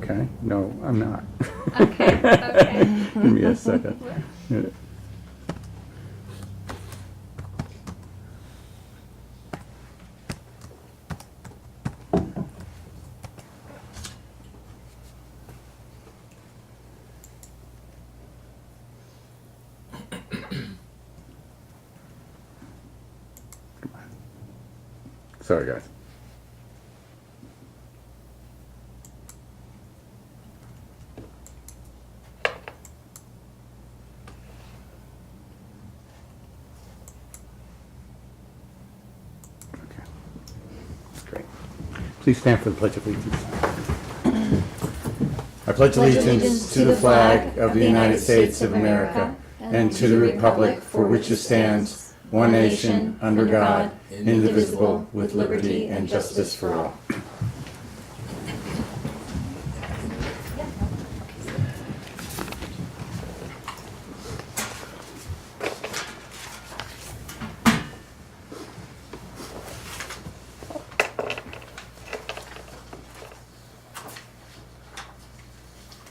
Okay, no, I'm not. Okay, okay. Give me a second. Sorry, guys. Okay. Great. Please stand for the Pledge of Allegiance. I pledge allegiance to the flag of the United States of America and to the republic for which it stands, one nation, under God, indivisible, with liberty and justice for all.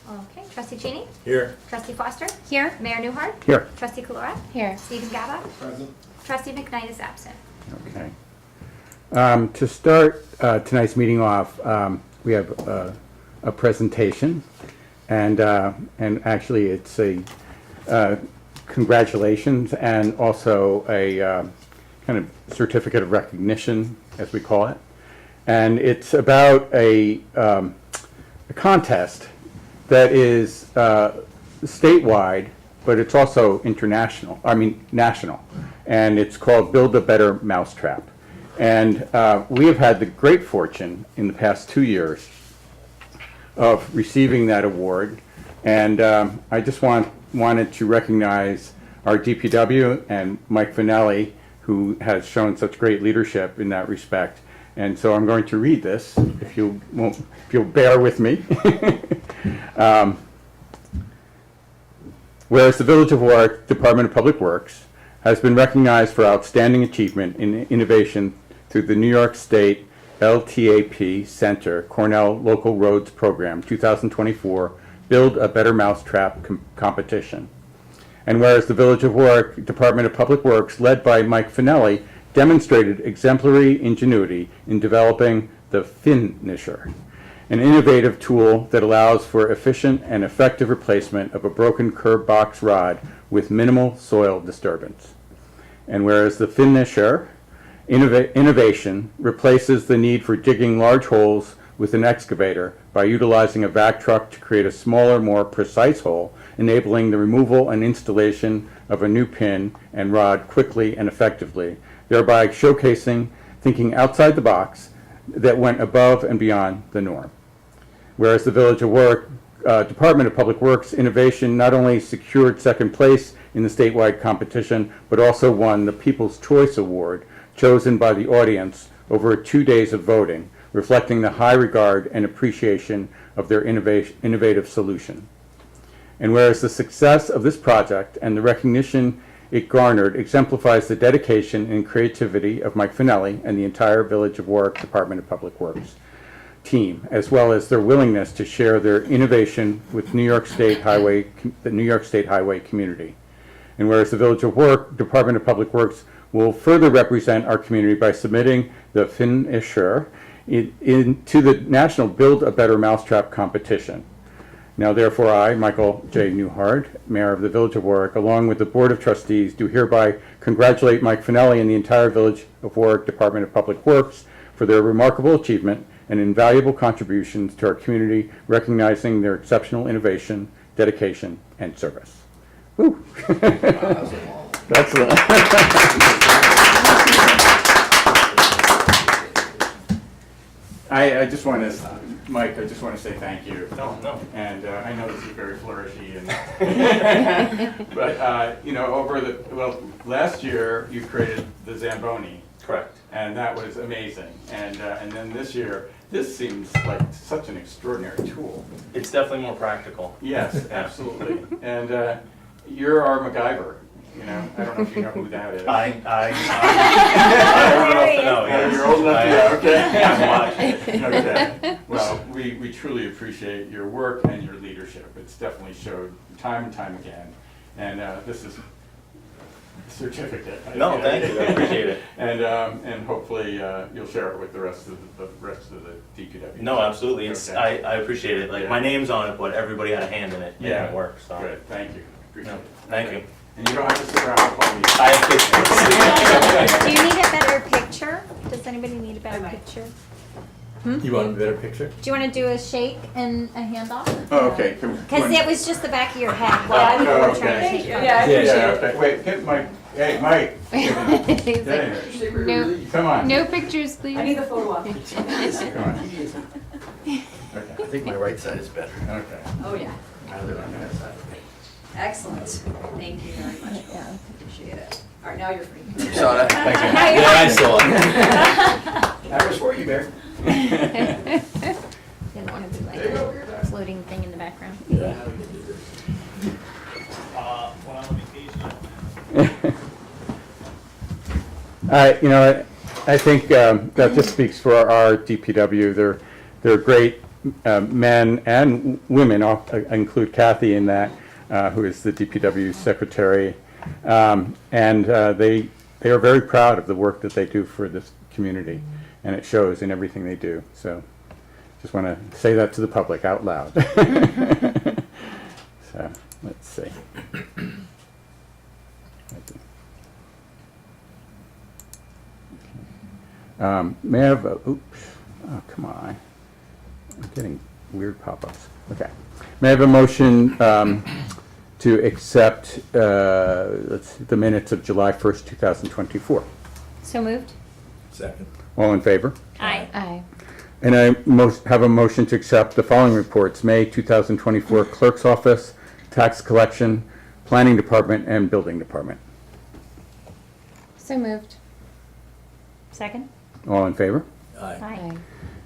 Okay, Trustee Cheney? Here. Trustee Foster? Here. Mayor Newhart? Here. Trustee Calora? Here. Stephen Gaba? Present. Trustee McKnight is absent. Okay. To start tonight's meeting off, we have a presentation, and actually it's a congratulations and also a kind of certificate of recognition, as we call it, and it's about a contest that is statewide, but it's also international, national, and it's called Build a Better Mousetrap. And we have had the great fortune in the past 2 years of receiving that award, and I just wanted to recognize our DPW and Mike Finelli, who has shown such great leadership in that respect. And so I'm going to read this, if you'll bear with me. Whereas the Village of Warwick Department of Public Works has been recognized for outstanding achievement in innovation through the New York State LTAP Center Cornell Local Roads Program 2024 Build a Better Mousetrap competition. And whereas the Village of Warwick Department of Public Works, led by Mike Finelli, demonstrated exemplary ingenuity in developing the Finisher, an innovative tool that allows for efficient and effective replacement of a broken curb box rod with minimal soil disturbance. And whereas the Finisher innovation replaces the need for digging large holes with an excavator by utilizing a vac truck to create a smaller, more precise hole, enabling the removal and installation of a new pin and rod quickly and effectively, thereby showcasing thinking outside the box that went above and beyond the norm. Whereas the Village of Warwick Department of Public Works innovation not only secured second place in the statewide competition, but also won the People's Choice Award, chosen by the audience over 2 days of voting, reflecting the high regard and appreciation of their innovative solution. And whereas the success of this project and the recognition it garnered exemplifies the dedication and creativity of Mike Finelli and the entire Village of Warwick Department of Public Works team, as well as their willingness to share their innovation with the New York State Highway community. And whereas the Village of Warwick Department of Public Works will further represent our community by submitting the Finisher into the National Build a Better Mousetrap competition. Now therefore I, Michael J. Newhart, Mayor of the Village of Warwick, along with the Board of Trustees, do hereby congratulate Mike Finelli and the entire Village of Warwick Department of Public Works for their remarkable achievement and invaluable contributions to our community, recognizing their exceptional innovation, dedication, and service. Woo! That's I just want to, Mike, I just want to say thank you. No. And I know this is very flourishy, and but last year you created the Zamboni. Correct. And that was amazing. And then this year, this seems like such an extraordinary tool. It's definitely more practical. Yes, absolutely. And you're our MacGyver. You know, I don't know if you know who that is. I'm old enough to know. Yeah, Yes. you're old enough. I Yeah, am. okay. I'm watching. Okay. Well, we truly appreciate your work and your leadership. It's definitely showed time and time again. And this is a certificate. No, thank you, I appreciate it. And hopefully you'll share it with the rest of the DPW. No, absolutely, it's, Okay. I appreciate it, like, Yeah. my name's on it, but everybody had a hand in it, making Yeah, it work, so. good, thank you. Appreciate No, it. thank you. And you don't have to sit around and call me. I appreciate it. Do you need a better picture? Does anybody need a better picture? You want a better picture? Do you want to do a shake and a handoff? Oh, okay. Because it was just the back of your head. Oh, While we were okay. trying to take Yeah, I Yeah, appreciate it. okay, wait, get Mike, hey, Mike, get in here. No, Come on. no pictures, please. I need the photo op. Come on. Okay, I think my right side is better. okay. Oh, yeah. I live on that side. Excellent. Thank you very much. Yeah. Appreciate it. All right, now you're free. You saw that? Thank you. Now you're Yeah, I on. saw it. That was for you, Bear. Didn't want to be like a floating thing in the background. Yeah. You know, I think that just speaks for our DPW. They're great men and women. I'll include Kathy in that, who is the DPW secretary, and they are very proud of the work that they do for this community, and it shows in everything they do. So, just want to say that to the public out loud. So, let's see. May I have a, oops, oh, come on. I'm getting weird pop-ups. Okay. May I have a motion to accept let's see, the minutes of July 1st, 2024? So moved? Second. All in favor? Aye. Aye. And I have a motion to accept the following reports: May 2024 Clerk's Office, Tax Collection, Planning Department, and Building Department. So moved. Second? All in favor? Aye. Aye.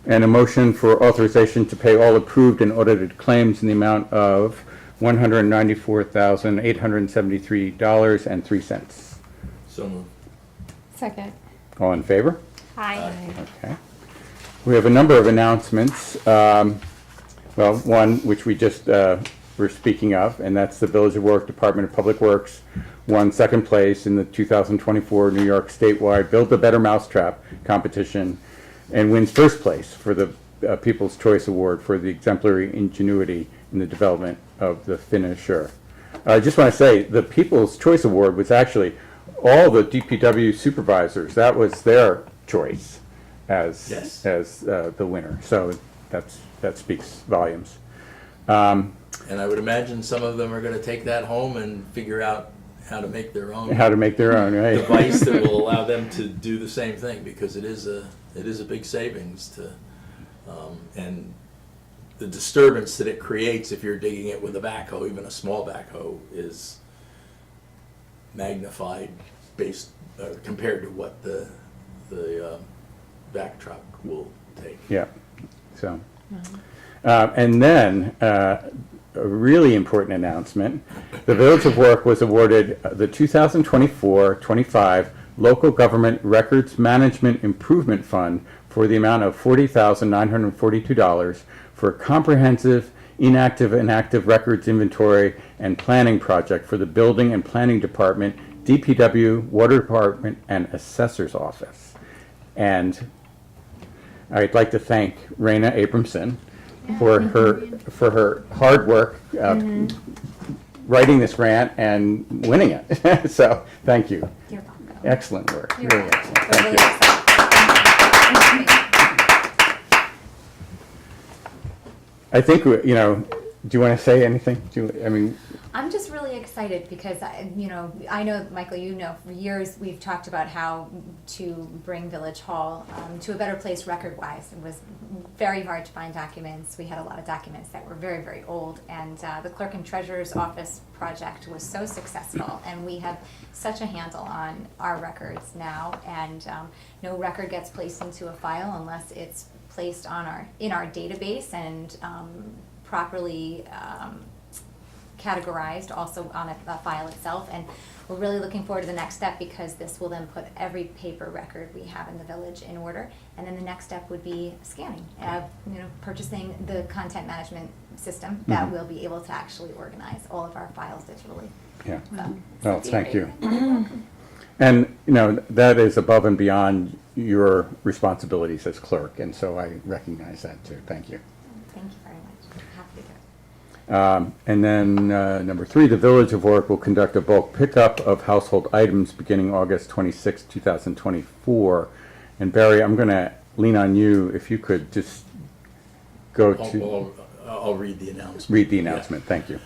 And a motion for authorization to pay all approved and audited claims in the amount of $194,873.03. So moved. Second. All in favor? Aye. Okay. We have a number of announcements. Well, one which we just were speaking of, and that's the Village of Warwick Department of Public Works won second place in the 2024 New York statewide Build a Better Mousetrap competition and wins first place for the People's Choice Award for the exemplary ingenuity in the development of the finisher. I just want to say the People's Choice Award was actually all the DPW supervisors. That was their choice as Yes. the winner. So that speaks volumes. And I would imagine some of them are gonna take that home and figure out how to make their own How to make their own, right? device that will allow them to do the same thing, because it is a big savings to, and the disturbance that it creates if you're digging it with a backhoe, even a small backhoe, is magnified based, compared to what the back truck will take. Yeah. So, and then a really important announcement: the Village of Warwick was awarded the 2024-25 Local Government Records Management Improvement Fund for the amount of $40,942 for a comprehensive inactive and active records inventory and planning project for the Building and Planning Department, DPW, Water Department, and Assessor's Office. And I'd like to thank Raina Abramson for her hard work writing this grant and winning it. So thank you. You're welcome. Excellent work. You're Really welcome. excellent. We're Thank really you. excited. I think do you want to say anything? I'm just really excited because I know, Michael, for years we've talked about how to bring Village Hall to a better place record-wise. It was very hard to find documents. We had a lot of documents that were very, very old, and the Clerk and Treasurer's Office project was so successful, and we have such a handle on our records now, and no record gets placed into a file unless it's placed on in our database and properly categorized also on a file itself. And we're really looking forward to the next step, because this will then put every paper record we have in the village in order. And then the next step would be scanning, purchasing the content management system that will be able to actually organize all of our files digitally. Yeah. So, Well, thank you. And, that is above and beyond your responsibilities as clerk, and so I recognize that too. Thank you. Thank you very much. Happy to do it. And then number 3, the Village of Warwick will conduct a bulk pickup of household items beginning August 26, 2024. And Barry, I'm going to lean on you if you could just go to I'll read the announcement. read the announcement. Thank you.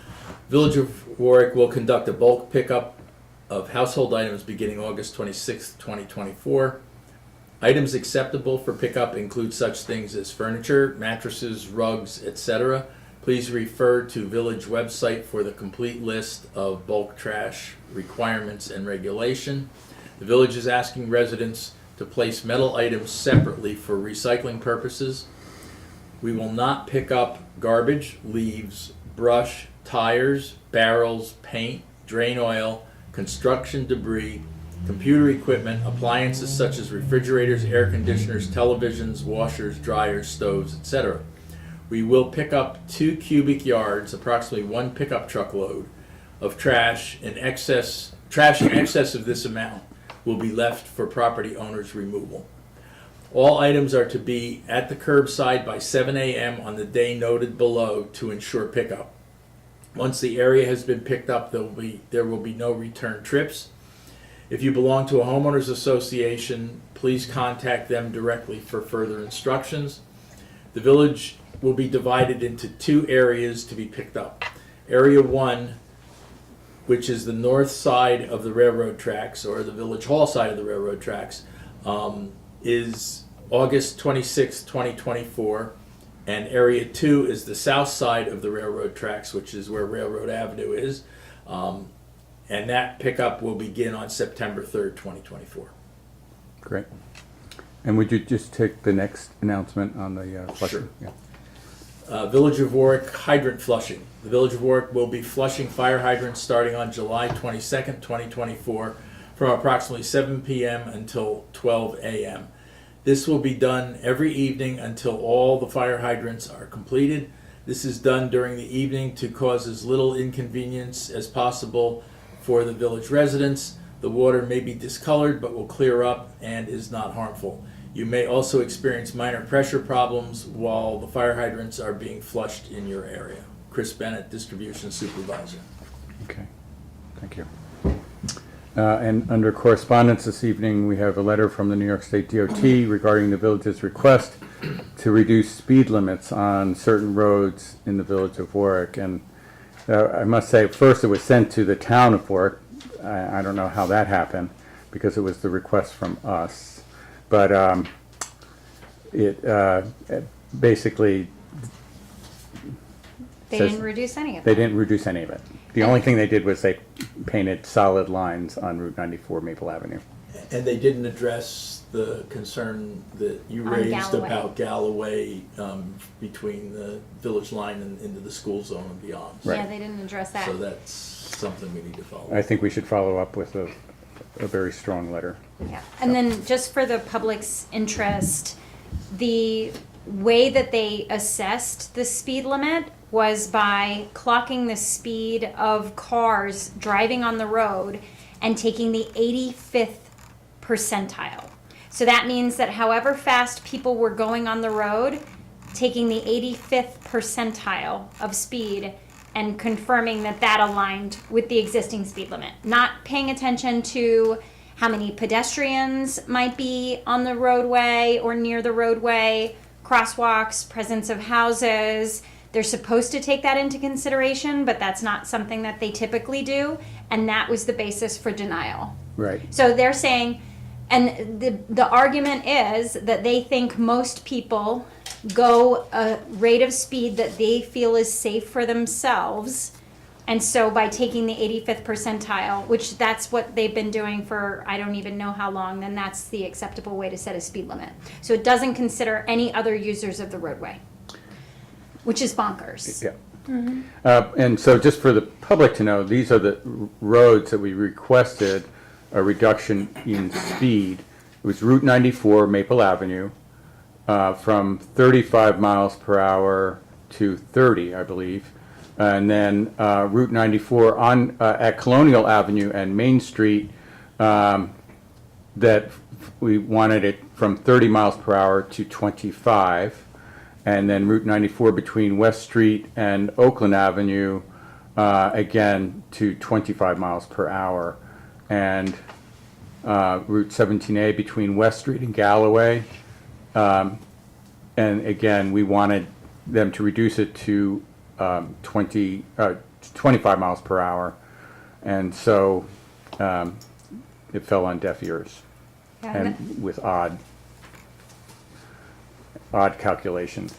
Village of Warwick will conduct a bulk pickup of household items beginning August 26, 2024. Items acceptable for pickup include such things as furniture, mattresses, rugs, etc. Please refer to village website for the complete list of bulk trash requirements and regulation. The village is asking residents to place metal items separately for recycling purposes. We will not pick up garbage, leaves, brush, tires, barrels, paint, drain oil, construction debris, computer equipment, appliances such as refrigerators, air conditioners, televisions, washers, dryers, stoves, etc. We will pick up 2 cubic yards, approximately 1 pickup truck load, of trash in excess of this amount will be left for property owners' removal. All items are to be at the curbside by 7 a.m. on the day noted below to ensure pickup. Once the area has been picked up, there will be no return trips. If you belong to a homeowners association, please contact them directly for further instructions. The village will be divided into 2 areas to be picked up. Area 1, which is the north side of the railroad tracks, or the village hall side of the railroad tracks, is August 26, 2024. And Area 2 is the south side of the railroad tracks, which is where Railroad Avenue is. And that pickup will begin on September 3rd, 2024. Great. And would you just take the next announcement on the flushing? Sure. Yeah. Village of Warwick hydrant flushing. The Village of Warwick will be flushing fire hydrants starting on July 22nd, 2024 from approximately 7 p.m. until 12 a.m. This will be done every evening until all the fire hydrants are completed. This is done during the evening to cause as little inconvenience as possible for the village residents. The water may be discolored but will clear up and is not harmful. You may also experience minor pressure problems while the fire hydrants are being flushed in your area. Chris Bennett, Distribution Supervisor. Okay. Thank you. And under correspondence this evening, we have a letter from the New York State DOT regarding the village's request to reduce speed limits on certain roads in the Village of Warwick. And I must say, first it was sent to the town of Warwick. I don't know how that happened, because it was the request from us. But it basically They says didn't reduce any of they it. didn't reduce any of it. The only thing they did was they painted solid lines on Route 94 Maple Avenue. And they didn't address the concern that you On raised Galloway. about Galloway between the village line and into the school zone and beyond. Yeah, they didn't address that. So that's something we need to follow. I think we should follow up with a very strong letter. Yeah, and then just for the public's interest, the way that they assessed the speed limit was by clocking the speed of cars driving on the road and taking the 85th percentile. So that means that however fast people were going on the road, taking the 85th percentile of speed and confirming that that aligned with the existing speed limit. Not paying attention to how many pedestrians might be on the roadway or near the roadway, crosswalks, presence of houses. They're supposed to take that into consideration, but that's not something that they typically do, and that was the basis for denial. Right. So they're saying, and the argument is that they think most people go a rate of speed that they feel is safe for themselves. And so by taking the 85th percentile, which that's what they've been doing for I don't even know how long, then that's the acceptable way to set a speed limit. So it doesn't consider any other users of the roadway, which is bonkers. Yeah. And so just for the public to know, these are the roads that we requested a reduction in speed. It was Route 94, Maple Avenue, from 35 miles per hour to 30, I believe. And then Route 94 on at Colonial Avenue and Main Street, that we wanted it from 30 miles per hour to 25. And then Route 94 between West Street and Oakland Avenue, again, to 25 miles per hour. And Route 17A between West Street and Galloway. And again, we wanted them to reduce it to 25 miles per hour. And so it fell on deaf ears Yeah, and with odd calculations.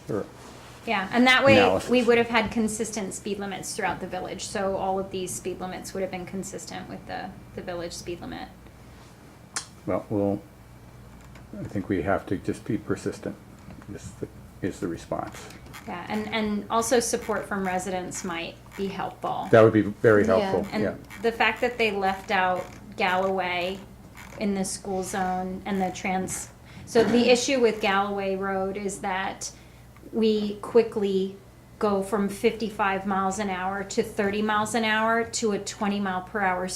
Yeah, and that way Analysis. we would have had consistent speed limits throughout the village. So all of these speed limits would have been consistent with the village speed limit. Well, I think we have to just be persistent, is the response. Yeah, and also support from residents might be helpful. That would be very Yeah. helpful, And yeah. the fact that they left out Galloway in the school zone and so the issue with Galloway Road is that we quickly go from 55 miles an hour to 30 miles an hour to a 20 mile per hour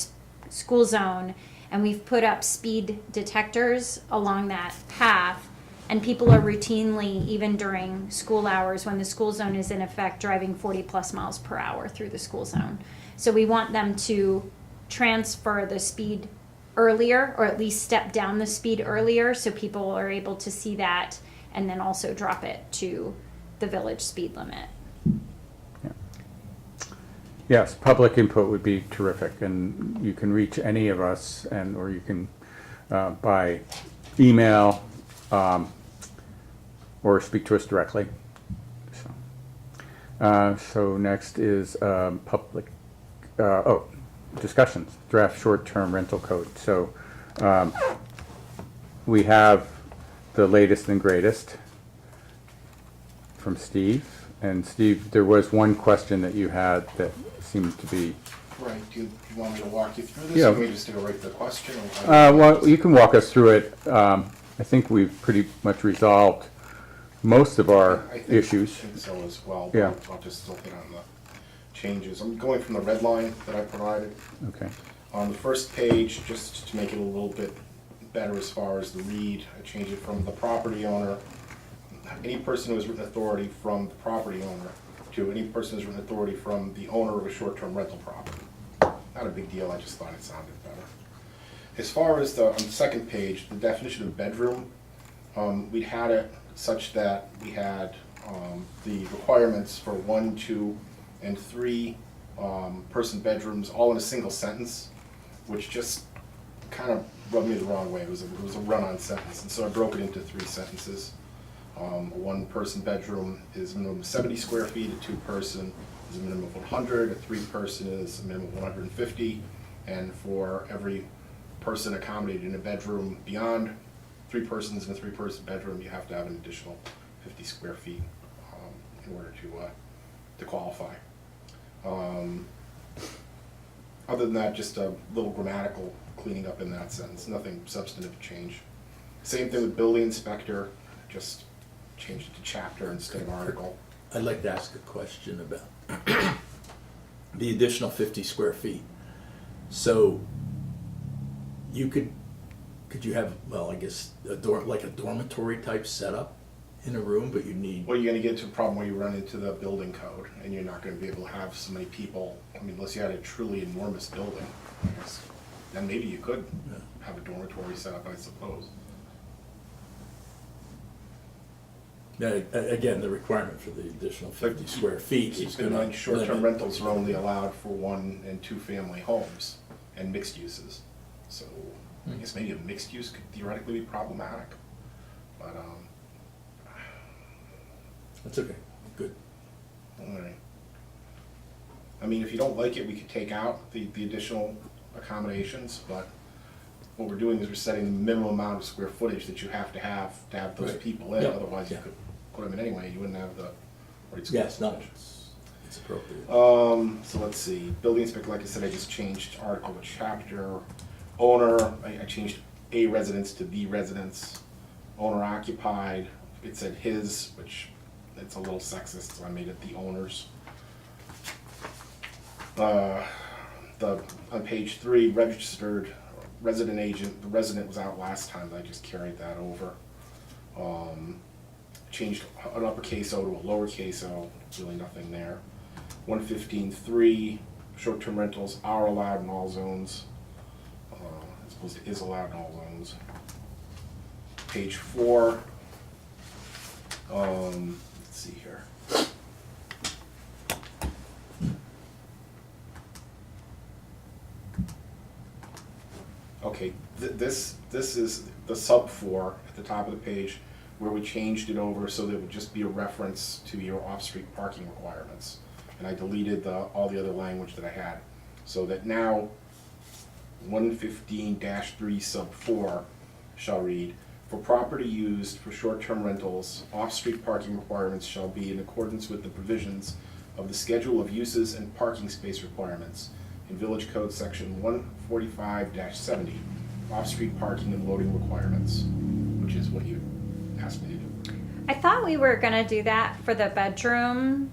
school zone. And we've put up speed detectors along that path. And people are routinely, even during school hours, when the school zone is in effect, driving 40 plus miles per hour through the school zone. So we want them to transfer the speed earlier, or at least step down the speed earlier, so people are able to see that, and then also drop it to the village speed limit. Yes, public input would be terrific, and you can reach any of us, or you can by email, or speak to us directly. So next is public, discussions, draft short-term rental code. So we have the latest and greatest from Steve. And Steve, there was one question that you had that seemed to be, Right, do you want me to walk you through this, Yeah. or can we just go right to the question? well, you can walk us through it. I think we've pretty much resolved most of our I think- issues. I think so as well. Yeah. But I'll just still hit on the changes. I'm going from the red line that I provided. Okay. On the first page, just to make it a little bit better as far as the read, I changed it from the property owner, any person who has written authority from the property owner, to any person who has written authority from the owner of a short-term rental property. Not a big deal, I just thought it sounded better. As far as on the second page, the definition of bedroom, we had it such that we had the requirements for 1, 2, and 3 person bedrooms all in a single sentence, which just kind of rubbed me the wrong way. It was a run-on sentence, and so I broke it into 3 sentences. A 1-person bedroom is a minimum of 70 square feet, a 2-person is a minimum of 100, a 3-person is a minimum of 150, and for every person accommodated in a bedroom beyond 3 persons in a 3-person bedroom, you have to have an additional 50 square feet in order to qualify. Other than that, just a little grammatical cleaning up in that sentence, nothing substantive change. Same thing with building inspector, just changed it to chapter instead of article. I'd like to ask a question about the additional 50 square feet. So you could you have, well, I guess, like a dormitory type setup in a room, but you need, Well, you're gonna get to a problem where you run into the building code, and you're not gonna be able to have so many people, I mean, unless you had a truly enormous building, I guess. Then maybe you could have a dormitory set up, I suppose. again, the requirement for the additional 50 square feet is Keep in going mind, to short-term rentals are only allowed for 1- and 2-family homes and mixed uses. So I guess maybe a mixed use could theoretically be problematic, but, That's okay, good. all right. I mean, if you don't like it, we could take out the additional accommodations, but what we're doing is we're setting the minimum amount of square footage that you have to have those Right. people in, Yep. otherwise you Yeah. could put them in anyway, you wouldn't have the right Yes, square no, footage. it's appropriate. So let's see, building inspector, like I said, I just changed article to chapter. Owner, I changed a residence to the residence. Owner occupied, it said his, which it's a little sexist, so I made it the owner's. On page 3, registered resident agent, the resident was out last time, I just carried that over. Changed an uppercase O to a lowercase o, really nothing there. 115.3, short-term rentals are allowed in all zones, as opposed to is allowed in all zones. Page 4, let's see here. Okay, this is the sub 4 at the top of the page, where we changed it over so that it would just be a reference to your off-street parking requirements. And I deleted all the other language that I had. So that now 115-3 sub 4 shall read, for property used for short-term rentals, off-street parking requirements shall be in accordance with the provisions of the Schedule of Uses and Parking Space Requirements in Village Code Section 145-70, off-street parking and loading requirements, which is what you asked me to do. I thought we were gonna do that for the bedroom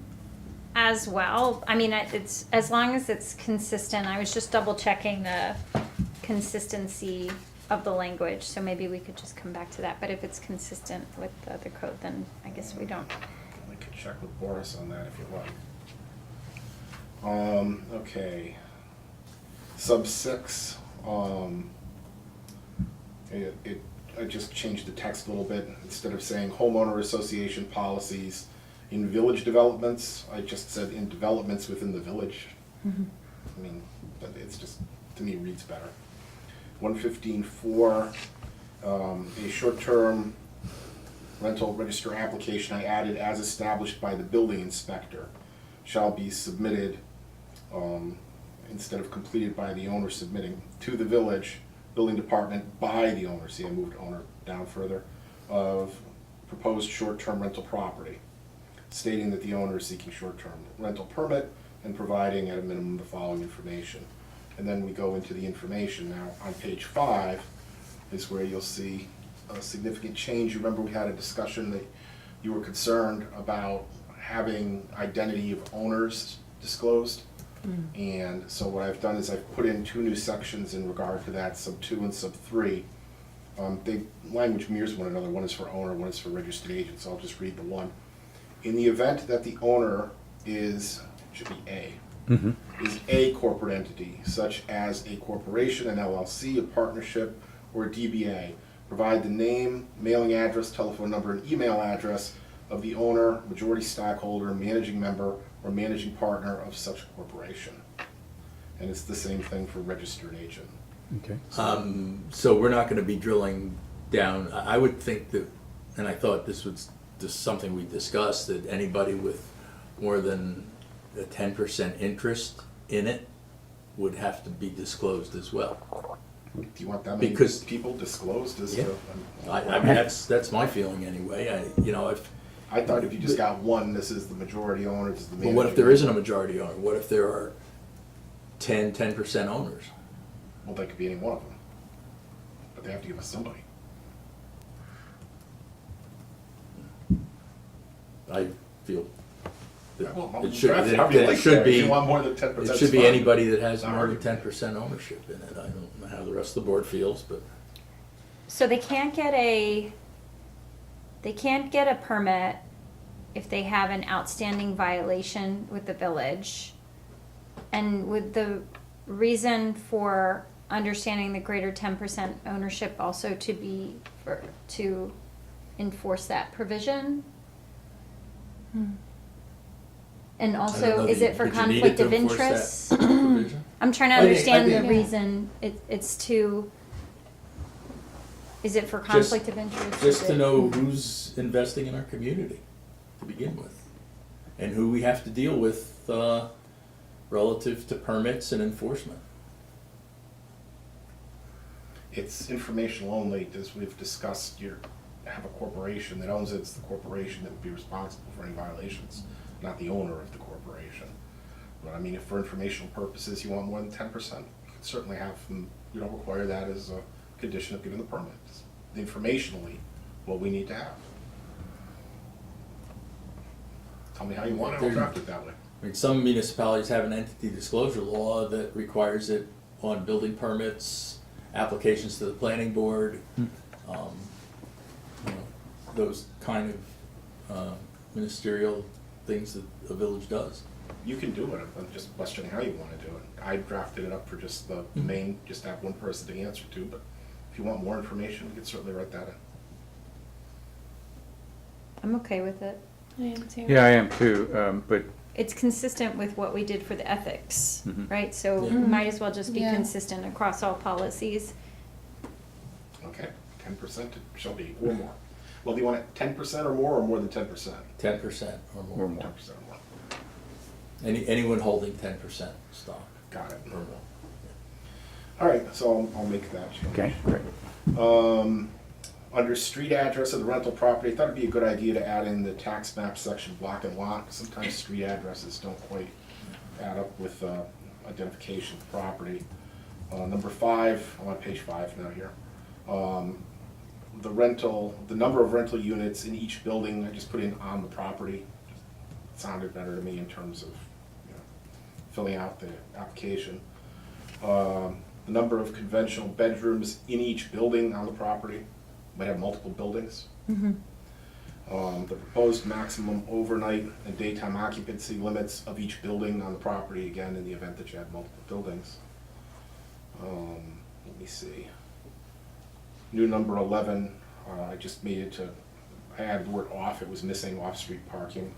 as well. I mean, it's, as long as it's consistent, I was just double checking the consistency of the language, so maybe we could just come back to that, but if it's consistent with the other code, then I guess we don't. I could check with Boris on that if you like. Okay. Sub 6, I just changed the text a little bit. Instead of saying homeowner association policies in village developments, I just said in developments within the village. I mean, but it's just, to me, reads better. 115.4, a short-term rental register application I added as established by the building inspector shall be submitted, instead of completed by the owner submitting, to the village building department by the owner, see I moved owner down further, of proposed short-term rental property, stating that the owner is seeking short-term rental permit and providing at a minimum the following information. And then we go into the information. Now, on page 5 is where you'll see a significant change. You remember we had a discussion that you were concerned about having identity of owners disclosed. And so what I've done is I've put in 2 new sections in regard to that, sub 2 and sub 3. They language mirrors one another. One is for owner, one is for registered agent, so I'll just read the one. In the event that the owner is, it should be A, is a corporate entity, such as a corporation, an LLC, a partnership, or a DBA, provide the name, mailing address, telephone number, and email address of the owner, majority stockholder, managing member, or managing partner of such corporation. And it's the same thing for registered agent. Okay. So we're not gonna be drilling down, I would think that, and I thought this was just something we discussed, that anybody with more than a 10% interest in it would have to be disclosed as well. Do you want that many Because- people disclosed as Yeah. to? I mean, that's my feeling anyway, if, I thought if you just got one, this is the majority owner, this is the well, managing. what if there isn't a majority owner? What if there are 10% owners? Well, that could be any one of them. But they have to give us somebody. I feel that Well, it should, draft it that however you it like should there. be, If you want more than 10%, it should be fine. anybody that has Not more than arguing. 10% ownership in it. I don't know how the rest of the board feels, but So they can't get a permit if they have an outstanding violation with the village. And would the reason for understanding the greater 10% ownership also to be to enforce that provision? And I don't also, know is that it for would you need conflict to of enforce that interest? provision? I'm trying to I think- understand the think- reason. It's to, is it for conflict of interest? Just Is to it- know who's investing in our community to begin with, and who we have to deal with relative to permits and enforcement. It's informational only, as we've discussed, you have a corporation that owns it, it's the corporation that would be responsible for any violations. not the owner of the corporation. But I mean, if for informational purposes you want more than 10%, you can certainly have them, you don't require that as a condition of giving the permit. It's informationally what we need to have. Tell me how you want it, I'll draft it that way. I mean, some municipalities have an entity disclosure law that requires it on building permits, applications to the planning board, you know, those kind of ministerial things that a village does. You can do it, I'm just questioning how you want to do it. I drafted it up for just the main, just to have one person to answer to, but if you want more information, we can certainly write that in. I'm okay with it. I am too. Yeah, I am too, but It's consistent with what we did for the ethics, Mhm. right? So Yeah. we might as well just be Yeah. consistent across all policies. Okay, 10% it shall be, or more. Well, do you want it 10% or more than 10%? 10% or more. Or more. 10% or more. Anyone holding 10% stock Got it. or more. All right, so I'll make that change. okay, great. Under street address of the rental property, I thought it'd be a good idea to add in the tax map section, block and lot. Sometimes street addresses don't quite add up with identification of property. Number 5, I'm on page 5 now here. The number of rental units in each building, I just put in on the property. It sounded better to me in terms of, you know, filling out the application. The number of conventional bedrooms in each building on the property. Might have multiple buildings. The proposed maximum overnight and daytime occupancy limits of each building on the property, again, in the event that you have multiple buildings. Let me see. New number 11, I just made it to, I added the word off, it was missing off-street parking.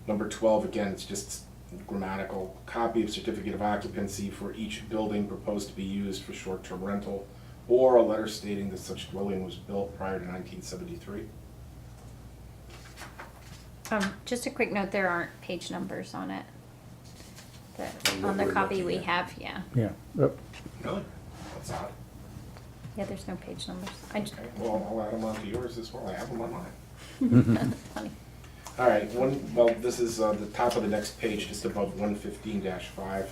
Number 12, again, it's just grammatical. Copy of certificate of occupancy for each building proposed to be used for short-term rental, or a letter stating that such dwelling was built prior to 1973. Just a quick note, there aren't page numbers on it. On On what the we're copy looking we at. have, yeah. Yeah. Really? That's odd. Yeah, there's no page numbers. I just, Okay, well, I'll add them onto yours as well. I have them on mine. funny. All right, well, this is the top of the next page, just above 115-5.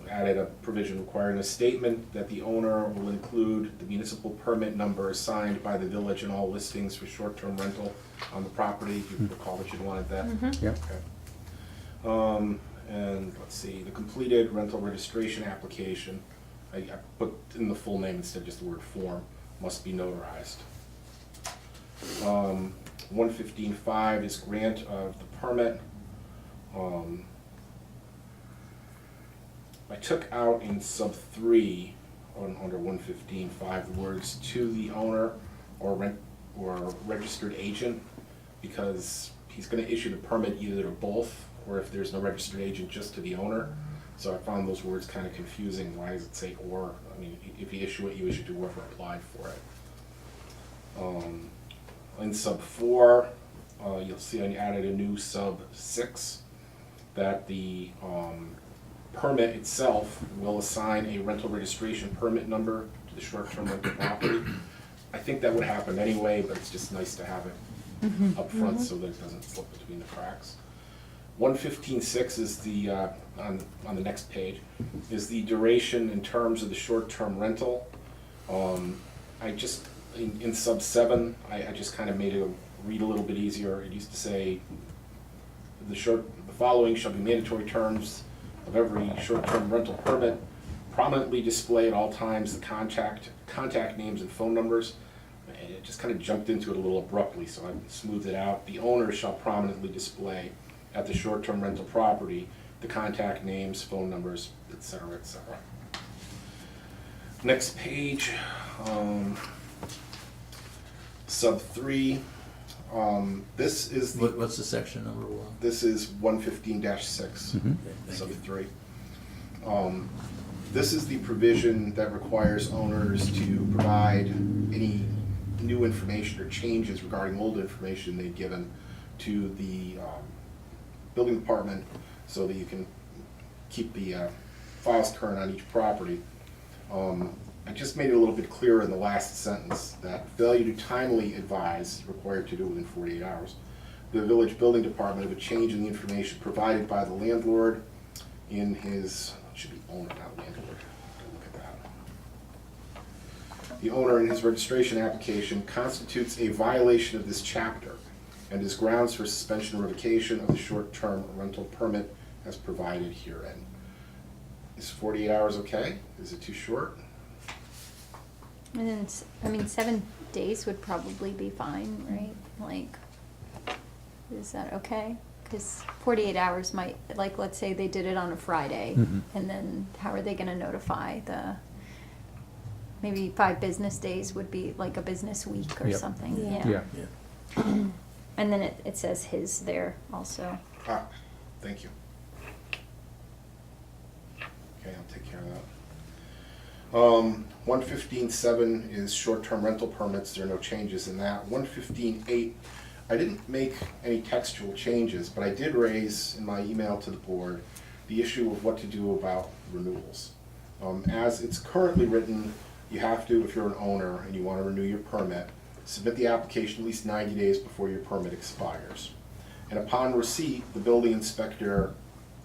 Added a provision requiring a statement that the owner will include the municipal permit number assigned by the village in all listings for short-term rental on the property. You recall that you wanted that? Yeah. Okay. And let's see, the completed rental registration application, I put in the full name instead of just the word form, must be notarized. 115.5 is grant of the permit. I took out in sub 3 under 115.5 the words "to the owner" or registered agent, because he's going to issue the permit either to both, or if there's no registered agent, just to the owner. So I found those words kind of confusing. Why does it say "or"? I mean, if you issue it, you issue to whoever applied for it. In sub 4, you'll see I added a new sub 6, that the permit itself will assign a rental registration permit number to the short-term rental property. I think that would happen anyway, but it's just nice to have it up front so that it doesn't slip between the cracks. 115.6 is the, on the next page, is the duration and terms of the short-term rental. I just, in sub 7, I just kind of made it read a little bit easier. It used to say, the following shall be mandatory terms of every short-term rental permit, prominently display at all times the contact names and phone numbers. And it just kind of jumped into it a little abruptly, so I smoothed it out. The owner shall prominently display at the short-term rental property the contact names, phone numbers, etc., etc. Next page, sub 3. This is the What's the section number 1? this is 115-6, Okay, thank sub you. 3. This is the provision that requires owners to provide any new information or changes regarding old information they've given to the building department so that you can keep the files current on each property. I just made it a little bit clearer in the last sentence that failure to timely advise, required to do within 48 hours, the village building department of a change in the information provided by the landlord in his, it should be owner, not landlord. Look at that. The owner in his registration application constitutes a violation of this chapter and is grounds for suspension or revocation of the short-term rental permit as provided herein. Is 48 hours okay? Is it too short? And then, 7 days would probably be fine, right? Like, is that okay? Because 48 hours might, like, let's say they did it on a Friday, and then how are they gonna notify maybe 5 business days would be like a business week or Yep. something, Yeah. Yeah. And then it says his there also. Ah, thank you. Okay, I'll take care of that. 115.7 is short-term rental permits. There are no changes in that. 115.8, I didn't make any textual changes, but I did raise in my email to the board the issue of what to do about renewals. As it's currently written, you have to, if you're an owner and you want to renew your permit, submit the application at least 90 days before your permit expires. And upon receipt, the building inspector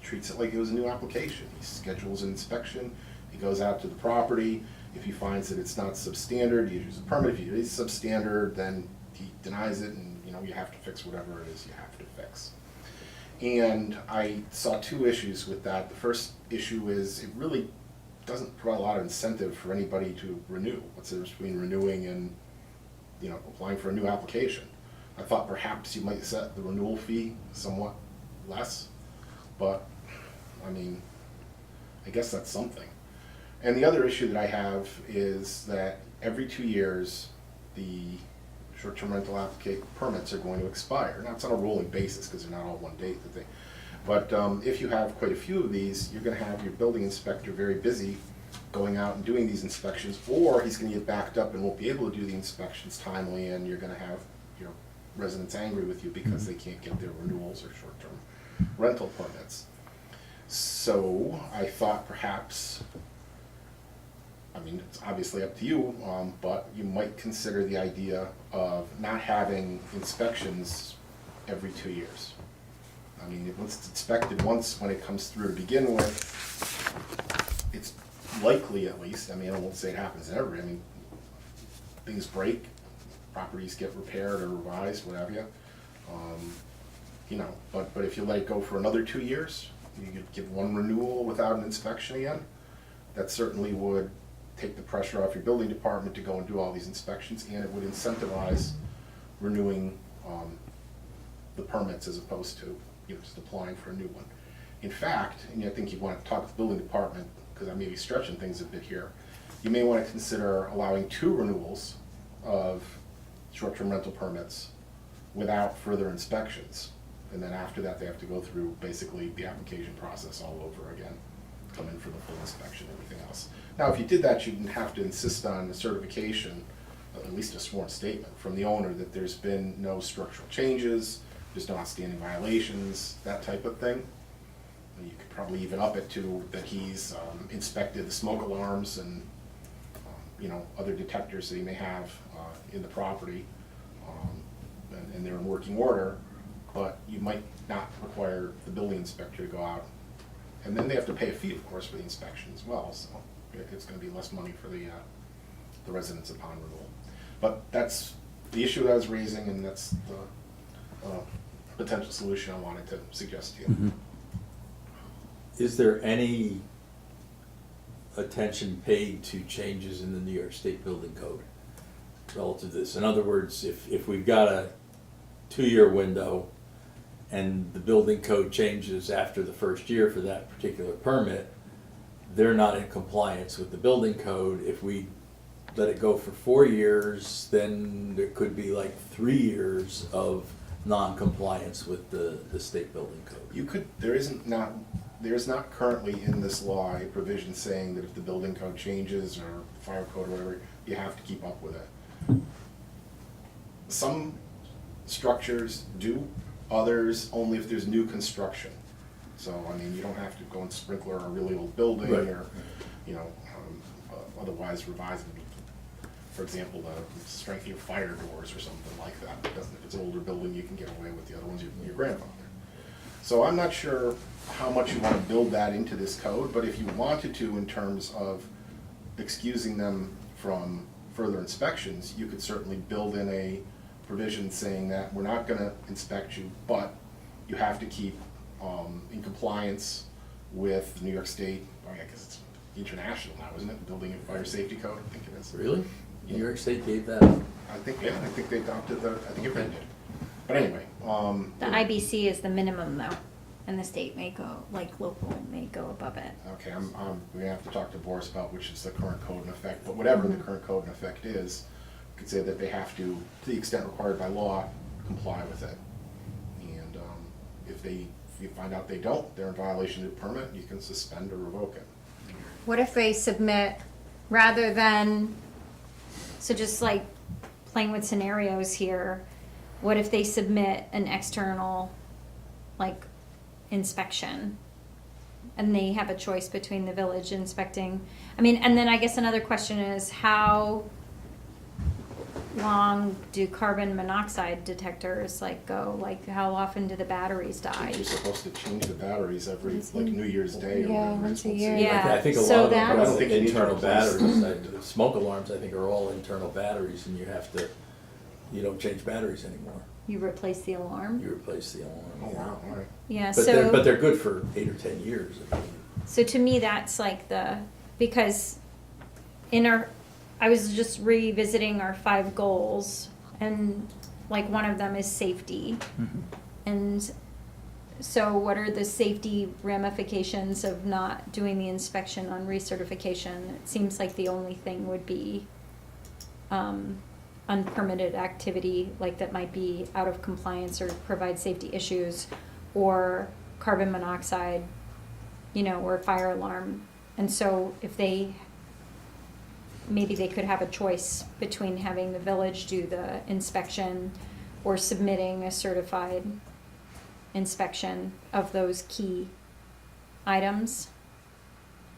treats it like it was a new application. He schedules an inspection, he goes out to the property. If he finds that it's not substandard, he issues a permit. If it is substandard, then he denies it, and you have to fix whatever it is you have to fix. And I saw 2 issues with that. The first issue is it really doesn't provide a lot of incentive for anybody to renew. What's the difference between renewing and applying for a new application? I thought perhaps you might set the renewal fee somewhat less, but I mean, I guess that's something. And the other issue that I have is that every 2 years, the short-term rental permits are going to expire. Now, it's on a rolling basis because they're not all one date that they, but if you have quite a few of these, you're gonna have your building inspector very busy going out and doing these inspections, or he's gonna get backed up and won't be able to do the inspections timely, and you're gonna have your residents angry with you because they can't get their renewals or short-term rental permits. So I thought perhaps, it's obviously up to you, but you might consider the idea of not having inspections every 2 years. Once it's inspected once when it comes through to begin with, it's likely at least, I won't say it happens every, things break, properties get repaired or revised, what have you. But if you let it go for another 2 years, you could give one renewal without an inspection again, that certainly would take the pressure off your building department to go and do all these inspections, and it would incentivize renewing the permits as opposed to just applying for a new one. In fact, and I think you want to talk to the building department, because I may be stretching things a bit here, you may want to consider allowing 2 renewals of short-term rental permits without further inspections. And then after that, they have to go through basically the application process all over again, come in for the full inspection, everything else. Now, if you did that, you'd have to insist on a certification, at least a sworn statement from the owner that there's been no structural changes, there's no outstanding violations, that type of thing. And you could probably even up it to that he's inspected the smoke alarms and other detectors that he may have in the property, and they're in working order, but you might not require the building inspector to go out. And then they have to pay a fee, of course, for the inspection as well, so it's gonna be less money for the residents upon renewal. But that's the issue that I was raising, and that's the potential solution I wanted to suggest to you. Is there any attention paid to changes in the New York State Building Code relative to this? In other words, if we've got a 2-year window and the building code changes after the first year for that particular permit, they're not in compliance with the building code. If we let it go for 4 years, then there could be like 3 years of non-compliance with the state building code. There is not currently in this law a provision saying that if the building code changes or fire code or whatever, you have to keep up with it. Some structures do, others only if there's new construction. So, you don't have to go and sprinkler a really old building, Right. or, otherwise revising, for example, the strength of your fire doors or something like that. Because if it's an older building, you can get away with the other ones, your grandfather. So I'm not sure how much you want to build that into this code, but if you wanted to in terms of excusing them from further inspections, you could certainly build in a provision saying that we're not gonna inspect you, but you have to keep in compliance with the New York State, I guess it's international now, isn't it? Building and Fire Safety Code, I think it is. Really? Yeah. New York State gave that up? I think they adopted I think it did. But anyway, The IBC is the minimum though, and the state may go, like local may go above it. okay, we're gonna have to talk to Boris about which is the current code in effect, but whatever the current code in effect is, you could say that they have to the extent required by law, comply with it. And if you find out they don't, they're in violation of the permit, you can suspend or revoke it. What if they submit, rather than, so just like playing with scenarios here, what if they submit an external, like, inspection? And they have a choice between the village inspecting, I mean, and then I guess another question is how long do carbon monoxide detectors like go? Like how often do the batteries I die? think you're supposed to change the batteries every, like New Year's Day or Yeah, whatever. once a it's year. Yeah. I think a lot So of them that's- are I don't think you need to internal replace- batteries. Smoke alarms, I think, are all internal batteries, and you don't change batteries anymore. You replace the alarm? You replace the alarm. Oh, wow, all right. Yeah, But they're good for 8 or 10 years. So to me, that's like because I was just revisiting our 5 goals, and like one of them is safety. And so what are the safety ramifications of not doing the inspection on recertification? It seems like the only thing would be unpermitted activity, like that might be out of compliance or provide safety issues, or carbon monoxide, or fire alarm. And so if maybe they could have a choice between having the village do the inspection or submitting a certified inspection of those key items.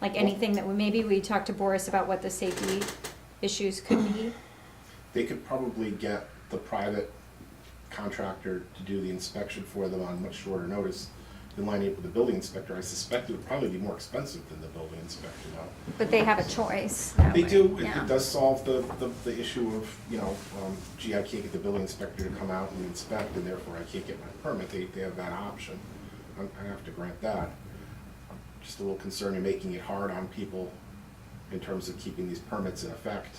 Like anything that maybe we talked to Boris about what the safety issues could be. They could probably get the private contractor to do the inspection for them on much shorter notice than lining up with the building inspector. I suspect it would probably be more expensive than the building inspector though. But they have a choice that They way. do, Yeah. it does solve the issue of, gee, I can't get the building inspector to come out and inspect and therefore I can't get my permit. They have that option. I have to grant that. I'm just a little concerned in making it hard on people in terms of keeping these permits in effect.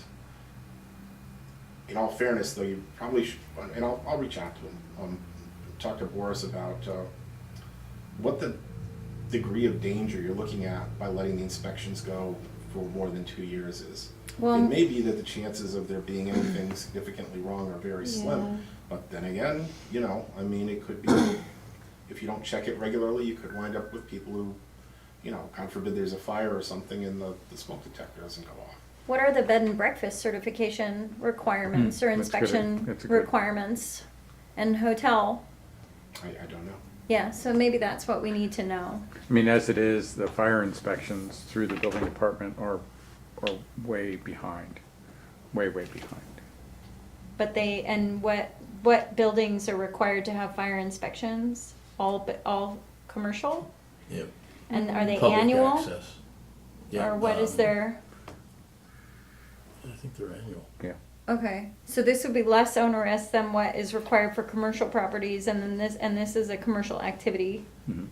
In all fairness, though, you probably should, and I'll reach out to him, talk to Boris about what the degree of danger you're looking at by letting the inspections go for more than 2 years is. Well- It may be that the chances of there being anything significantly wrong are very Yeah. slim, but then again, it could be, if you don't check it regularly, you could wind up with people who, God forbid there's a fire or something and the smoke detector doesn't go off. What are the bed and breakfast certification requirements or That's good. inspection That's a good- requirements? And hotel? I don't know. Yeah, so maybe that's what we need to know. I mean, as it is, the fire inspections through the building department are way behind, way behind. But what buildings are required to have fire inspections? All commercial? Yep. And are they Public annual? access. Yeah, Or what is their, I think they're annual. Yeah. okay, so this would be less onerous than what is required for commercial properties, and then this is a commercial activity. Mhm.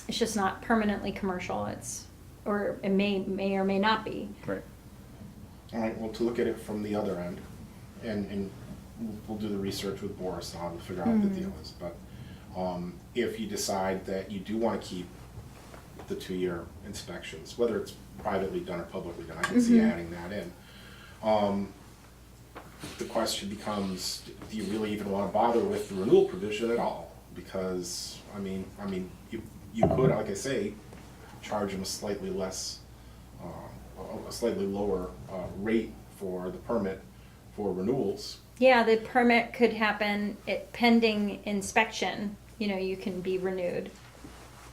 It's just not permanently commercial, or it may or may not be. Right. All right, well, to look at it from the other end, and we'll do the research with Boris on, figure out what the deal is, but if you decide that you do want to keep the 2-year inspections, whether it's privately done or publicly done, I can see adding that in. The question becomes, do you really even want to bother with the renewal provision at all? Because, you could, like I say, charge them a slightly less, a slightly lower rate for the permit for renewals. Yeah, the permit could happen pending inspection, you can be renewed.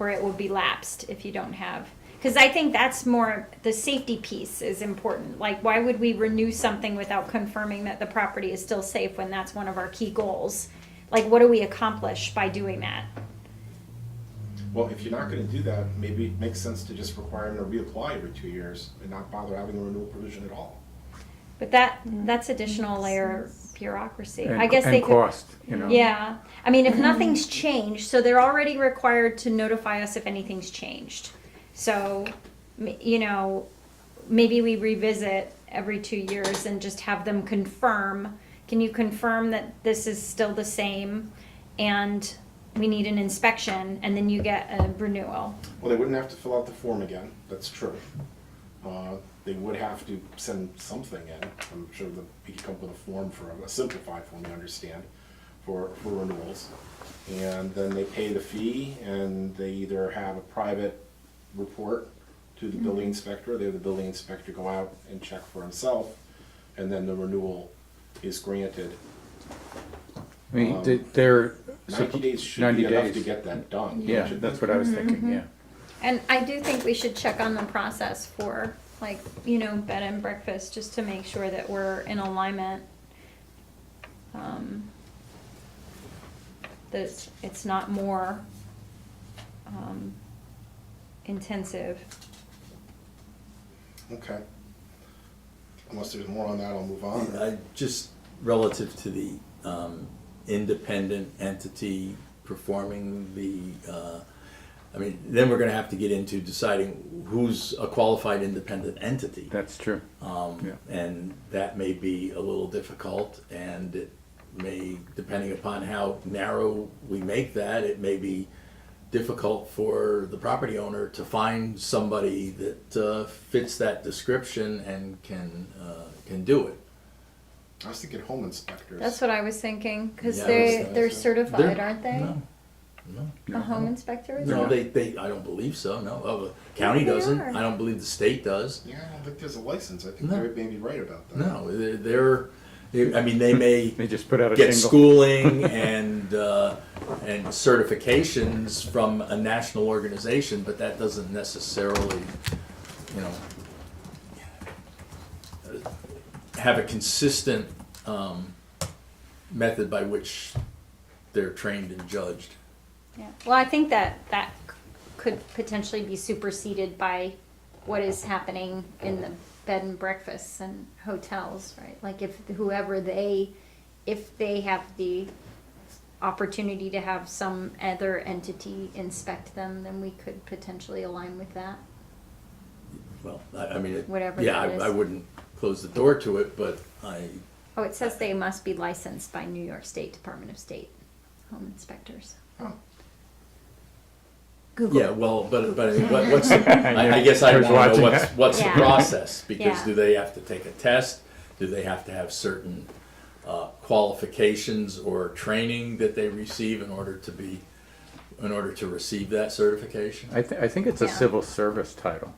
where it will be lapsed if you don't have. Because I think that's more, the safety piece is important. Like, why would we renew something without confirming that the property is still safe when that's one of our key goals? Like, what do we accomplish by doing that? Well, if you're not gonna do that, maybe it makes sense to just require them to reapply every 2 years and not bother having a renewal provision at all. But that's additional layer of bureaucracy. And- I guess they and could. cost, you know. Yeah, I mean, if nothing's changed, so they're already required to notify us if anything's changed. So, you know, maybe we revisit every 2 years and just have them confirm. Can you confirm that this is still the same and we need an inspection, and then you get a renewal? Well, they wouldn't have to fill out the form again, that's true. They would have to send something in. I'm sure that we could come up with a form for, a simplified form, you understand, for renewals. And then they pay the fee, and they either have a private report to the building inspector, or they have the building inspector go out and check for himself, and then the renewal is granted. I mean, they're. 90 days should 90 be enough to days. get that done. Yeah, Should- that's what I was thinking, yeah. And I do think we should check on the process for, like, you know, bed and breakfast, just to make sure that we're in alignment. That it's not more, intensive. Okay. Unless there's more on that, I'll move on. Just relative to the independent entity performing the, I mean, then we're gonna have to get into deciding who's a qualified independent entity. That's true. Yeah. And that may be a little difficult, and it may, depending upon how narrow we make that, it may be difficult for the property owner to find somebody that fits that description and can do it. I was thinking home inspectors. That's what I was thinking, because Yeah, they're that's- certified, They're- aren't they? No, A home inspector? is no, it? they, I don't believe so, no. The county They doesn't, are. I don't believe the state does. Yeah, I don't think there's a license. I think No. they may be right about that. No, I mean, they may They just put out a get single. schooling and certifications from a national organization, but that doesn't necessarily, you know, have a consistent method by which they're trained and judged. Yeah. Well, I think that could potentially be superseded by what is happening in the bed and breakfasts and hotels, right? Like if they have the opportunity to have some other entity inspect them, then we could potentially align with that. Well, I mean, Whatever yeah, that is. I wouldn't close the door to it, but Oh, it says they must be licensed by New York State Department of State home inspectors. Oh. Google. yeah, well, but I mean, what's the, I guess I I was want to know watching what's that. the Yeah. process, because Yeah. do they have to take a test? Do they have to have certain qualifications or training that they receive in order to receive that certification? I think it's a Yeah. civil service title.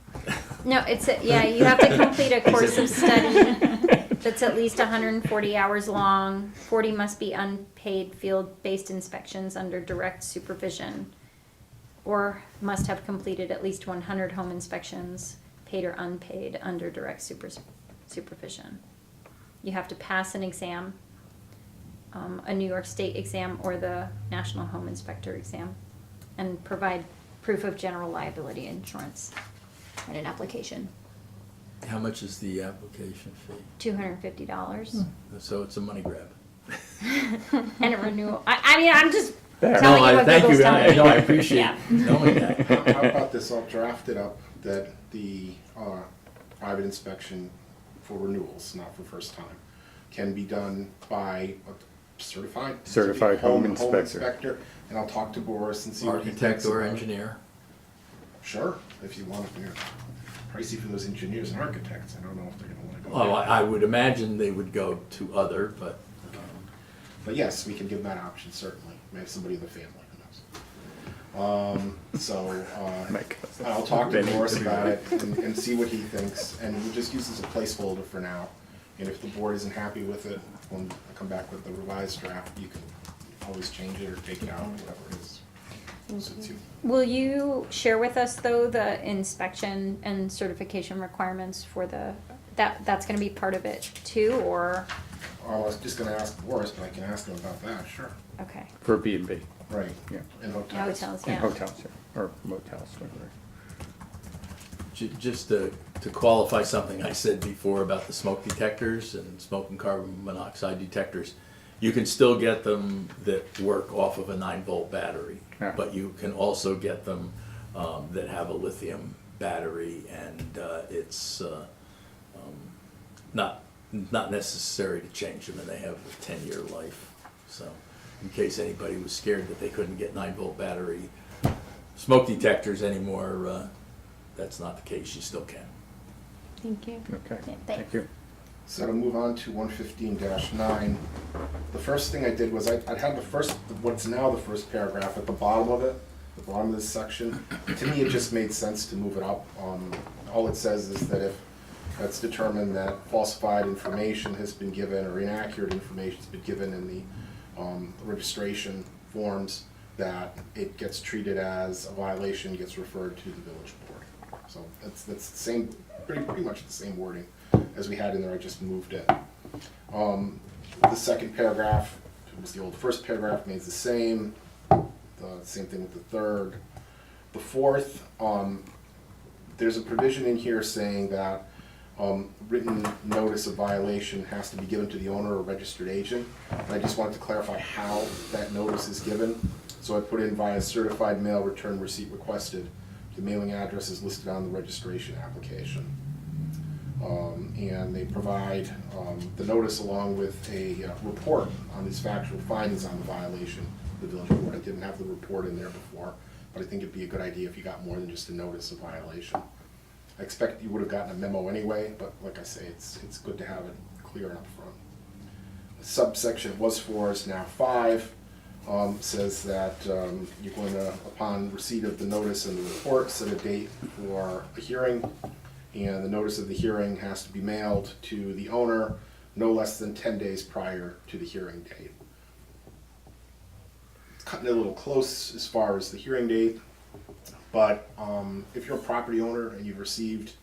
No, you have to complete a course of study that's at least 140 hours long. 40 must be unpaid field-based inspections under direct supervision, or must have completed at least 100 home inspections, paid or unpaid, under direct supervision. You have to pass an exam, a New York State exam or the National Home Inspector exam, and provide proof of general liability insurance and an application. How much is the application fee? $250 So it's a money grab. and a renewal. I mean, I'm just There. telling No, you I what thank Google's you. telling me. No, I appreciate Yeah. knowing that. How about this, I'll draft it up, that the private inspection for renewals, not for first time, can be done by a certified Home inspector. And I'll talk to Boris and see what he thinks Architect or about it. engineer. Sure, if you want, pricey for those engineers and architects, I don't know if they're gonna wanna go. Well, there. I would imagine they would go to other, but But yes, we can give them that option, certainly. We have somebody in the family who knows. My cousin. I'll talk to Benny, Boris to be about it right. and see what he thinks, and we'll just use this as a placeholder for now. And if the board isn't happy with it, when I come back with the revised draft, you can always change it or take it out, whatever it is. Since you- Will you share with us, though, the inspection and certification requirements for that's gonna be part of it too, or, I was just gonna ask Boris, but I can ask him about that, sure. okay. For B&B, Right, yeah, and hotels. Hotels, and yeah. hotels, yeah, or motels, whatever. Just to qualify something I said before about the smoke detectors and smoke and carbon monoxide detectors, you can still get them that work off of a 9-volt battery, Yeah. but you can also get them that have a lithium battery, and it's not necessary to change them, and they have a 10-year life. So, in case anybody was scared that they couldn't get 9-volt battery smoke detectors anymore, that's not the case. You still can. Thank you. Okay, Yeah, thank you. So to move on to 115-9, the first thing I did was I'd have what's now the first paragraph at the bottom of it, the bottom of this section. To me, it just made sense to move it up. All it says is that if it's determined that falsified information has been given or inaccurate information has been given in the registration forms, that it gets treated as a violation, gets referred to the village board. So that's the same, pretty much the same wording as we had in there. I just moved it. The second paragraph, it was the old first paragraph, remains the same. The same thing with the third. The fourth, there's a provision in here saying that written notice of violation has to be given to the owner or registered agent. And I just wanted to clarify how that notice is given. So I put in via certified mail return receipt requested. The mailing address is listed on the registration application. And they provide the notice along with a report on these factual findings on the violation of the village board. I didn't have the report in there before, but I think it'd be a good idea if you got more than just a notice of violation. I expect you would have gotten a memo anyway, but like I say, it's good to have it clear and upfront. Subsection was 4 is now 5. Says that you're going to, upon receipt of the notice and the report, set a date for a hearing, and the notice of the hearing has to be mailed to the owner no less than 10 days prior to the hearing date. It's cutting it a little close as far as the hearing date, but if you're a property owner and you've received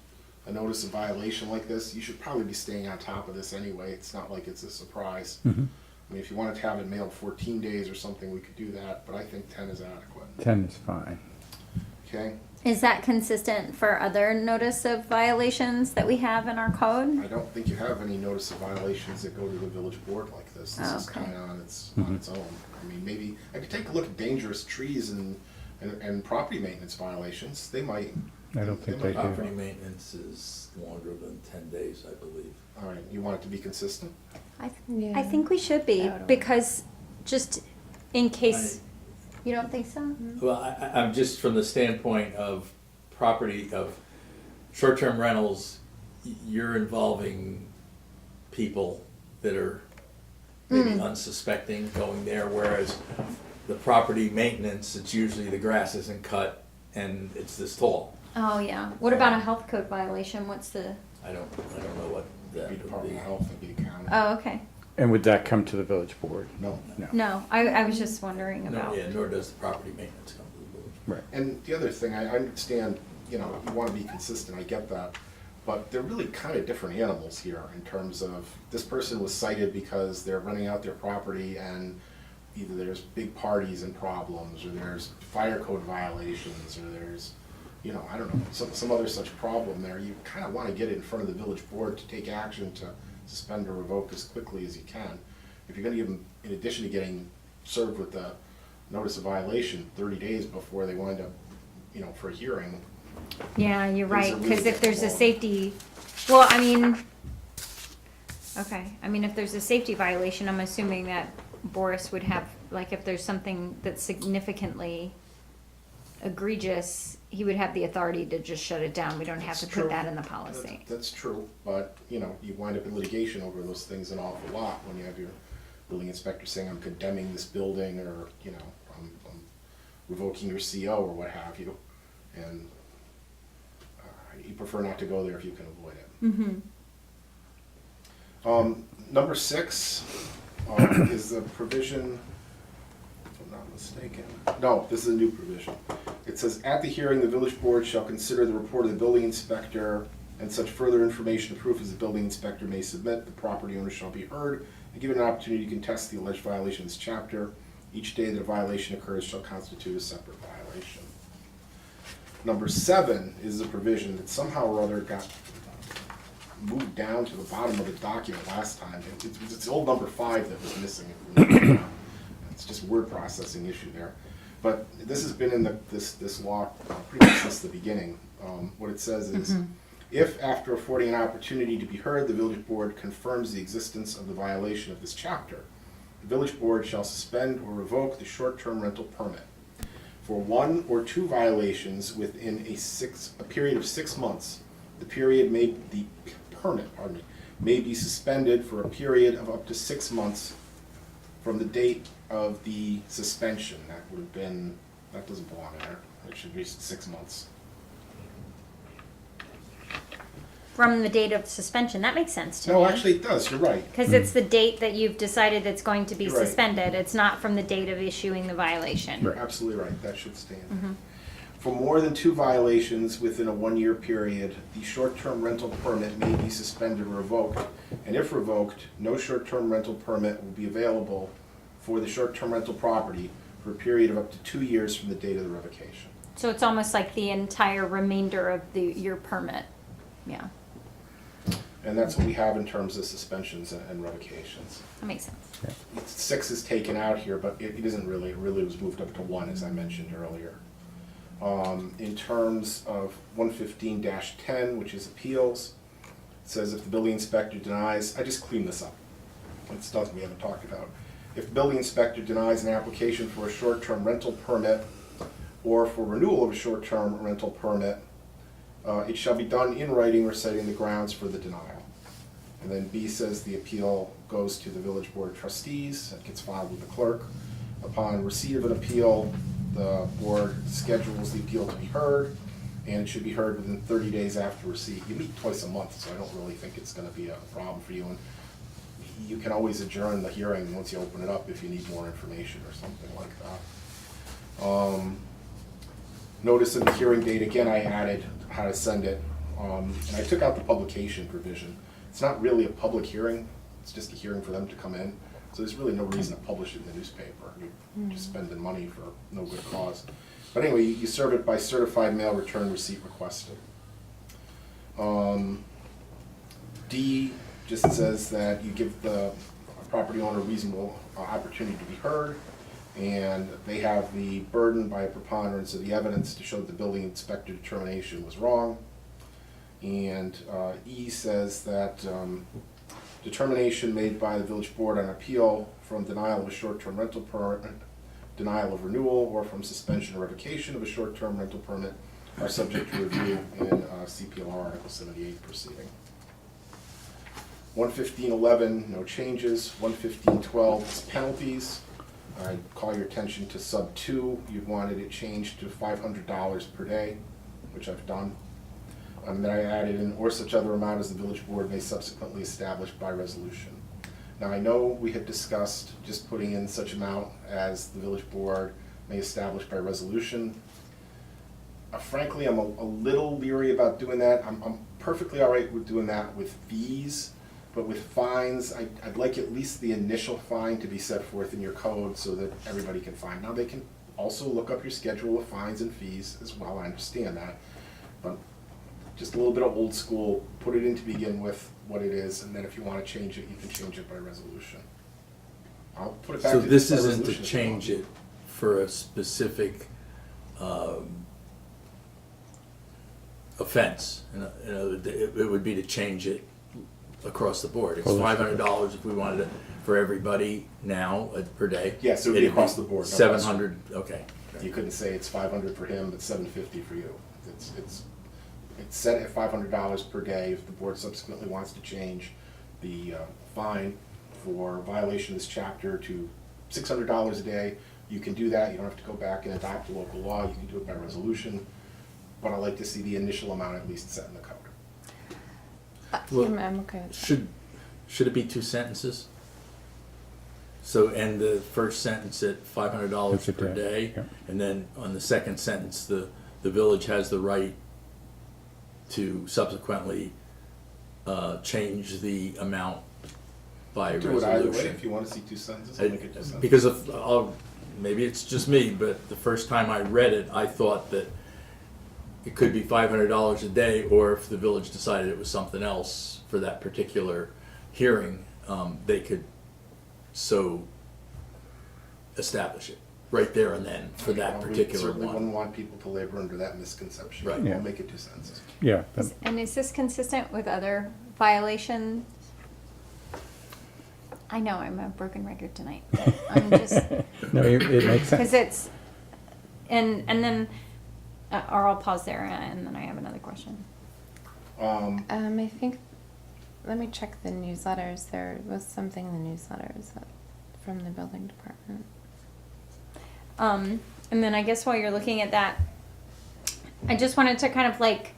a notice of violation like this, you should probably be staying on top of this anyway. It's not like it's a surprise. I mean, if you wanted to have it mailed 14 days or something, we could do that, but I think 10 is adequate. 10 is fine. Okay? Is that consistent for other notice of violations that we have in our code? I don't think you have any notice of violations that go to the village board like this. This is Okay. kind of on its own. I mean, maybe, I could take a look at dangerous trees and property maintenance violations. They might. I don't think they do. Property maintenance is longer than 10 days, I believe. All right, you want it to be consistent? I think we should be, because just in case, You don't think so? Well, I'm just from the standpoint of property, of short-term rentals, you're involving people that are maybe unsuspecting going there, whereas the property maintenance, it's usually the grass isn't cut and it's this tall. Oh, yeah. What about a health code violation? What's the, I don't know what that Be would Department be. of Health, it'd be the county. oh, okay. And would that come to the village board? No. No. No, I was just wondering No, about. yeah, nor does the property maintenance come to the village. Right. And the other thing, I understand, you want to be consistent, I get that, but they're really kind of different animals here in terms of, this person was cited because they're renting out their property and either there's big parties and problems, or there's fire code violations, or there's, I don't know, some other such problem there. You kind of want to get it in front of the village board to take action to suspend or revoke as quickly as you can. If you're going to give them, in addition to getting served with the notice of violation 30 days before they wind up, for a hearing. yeah, you're Things right, are because really if there's a difficult. safety, well, I mean, okay, I mean, if there's a safety violation, I'm assuming that Boris would have, like, if there's something that's significantly egregious, he would have the authority to just shut it down. We don't have to That's put true. that in the policy. That's true, but, you wind up in litigation over those things an awful lot when you have your building inspector saying, I'm condemning this building, or, I'm revoking your CO or what have you. And you prefer not to go there if you can avoid it. Mm-hmm. Number 6 is the provision, not mistaken. No, this is a new provision. It says, at the hearing, the village board shall consider the report of the building inspector and such further information or proof as the building inspector may submit. The property owner shall be heard and given an opportunity to contest the alleged violation of this chapter. Each day that a violation occurs shall constitute a separate violation. Number 7 is a provision that somehow or other got moved down to the bottom of the document last time. It's old number 5 that was missing. It's just a word processing issue there. But this has been in this law pretty much since the beginning. What it says is, if after affording an opportunity to be heard, the village board confirms the existence of the violation of this chapter, the village board shall suspend or revoke the short-term rental permit. For 1 or 2 violations within a period of 6 months, the permit may be suspended for a period of up to 6 months from the date of the suspension. That would have been, that doesn't belong in there. It should be 6 months. From the date of suspension, that makes sense to me. No, actually it does, you're right. Because it's the date that you've decided it's going to be You're right. suspended. It's not from the date of issuing the violation. You're absolutely right, that should stand. For more than 2 violations within a 1-year period, the short-term rental permit may be suspended or revoked, and if revoked, no short-term rental permit will be available for the short-term rental property for a period of up to 2 years from the date of the revocation. So it's almost like the entire remainder of your permit. Yeah, And that's what we have in terms of suspensions and revocations. that makes sense. 6 is taken out here, but it isn't really, it really was moved up to 1, as I mentioned earlier. In terms of 115-10, which is appeals, it says if the building inspector denies, I just cleaned this up. It's stuff we haven't talked about. If the building inspector denies an application for a short-term rental permit or for renewal of a short-term rental permit, it shall be done in writing reciting the grounds for the denial. And then B says the appeal goes to the village board of trustees, it gets filed with the clerk. Upon receipt of an appeal, the board schedules the appeal to be heard, and it should be heard within 30 days after receipt. You meet twice a month, so I don't really think it's gonna be a problem for you. And you can always adjourn the hearing once you open it up if you need more information or something like that. Notice of the hearing date, again, I added how to send it, and I took out the publication provision. It's not really a public hearing, it's just a hearing for them to come in, so there's really no reason to publish it in the newspaper. You're just spending money for no good cause. But anyway, you serve it by certified mail, return receipt requested. D just says that you give the property owner a reasonable opportunity to be heard, and they have the burden by a preponderance of the evidence to show that the building inspector determination was wrong. And E says that determination made by the village board on appeal from denial of a short-term rental permit, denial of renewal, or from suspension or revocation of a short-term rental permit are subject to review in CPLR Article 78 proceeding. 115.11, no changes. 115.12 is penalties. I call your attention to sub 2. You wanted it changed to $500 per day, which I've done. And then I added in, or such other amount as the village board may subsequently establish by resolution. Now, I know we had discussed just putting in such amount as the village board may establish by resolution. Frankly, I'm a little leery about doing that. I'm perfectly all right with doing that with fees, but with fines, I'd like at least the initial fine to be set forth in your code so that everybody can find. Now, they can also look up your schedule of fines and fees as well, I understand that. But just a little bit of old school, put it in to begin with what it is, and then if you want to change it, you can change it by resolution. I'll put it back So to this by isn't to resolution if you change want. it for a specific offense. It would be to change it across the board. It's $500 if we wanted it for everybody now per day. Yes, it would be It'd across the board. 700, okay. You couldn't say it's $500 for him, but $750 for you. It's set at $500 per day. If the board subsequently wants to change the fine for violation of this chapter to $600 a day, you can do that. You don't have to go back and adopt a local law. You can do it by resolution. But I'd like to see the initial amount at least set in the code. Well, I'm okay with that. Should it be 2 sentences? So, and the first sentence at $500 That's a per day, day, yeah. and then on the second sentence, the village has the right to subsequently change the amount by Do it either way, resolution. if you wanna see two sentences, I'll make it two sentences. Because maybe it's just me, but the first time I read it, I thought that it could be $500 a day, or if the village decided it was something else for that particular hearing, they could so establish it right there and then for that Well, particular We certainly one. wouldn't want people to labor under that misconception. Right. Yeah. I'll make it two sentences. Yeah, And is this consistent with other violations? I know I'm a broken record tonight, but I'm just, no, it makes because sense. it's, and then, or I'll pause there and then I have another question. I think, let me check the newsletters. There was something in the newsletters from the building department. And then I guess while you're looking at that, I just wanted to kind of like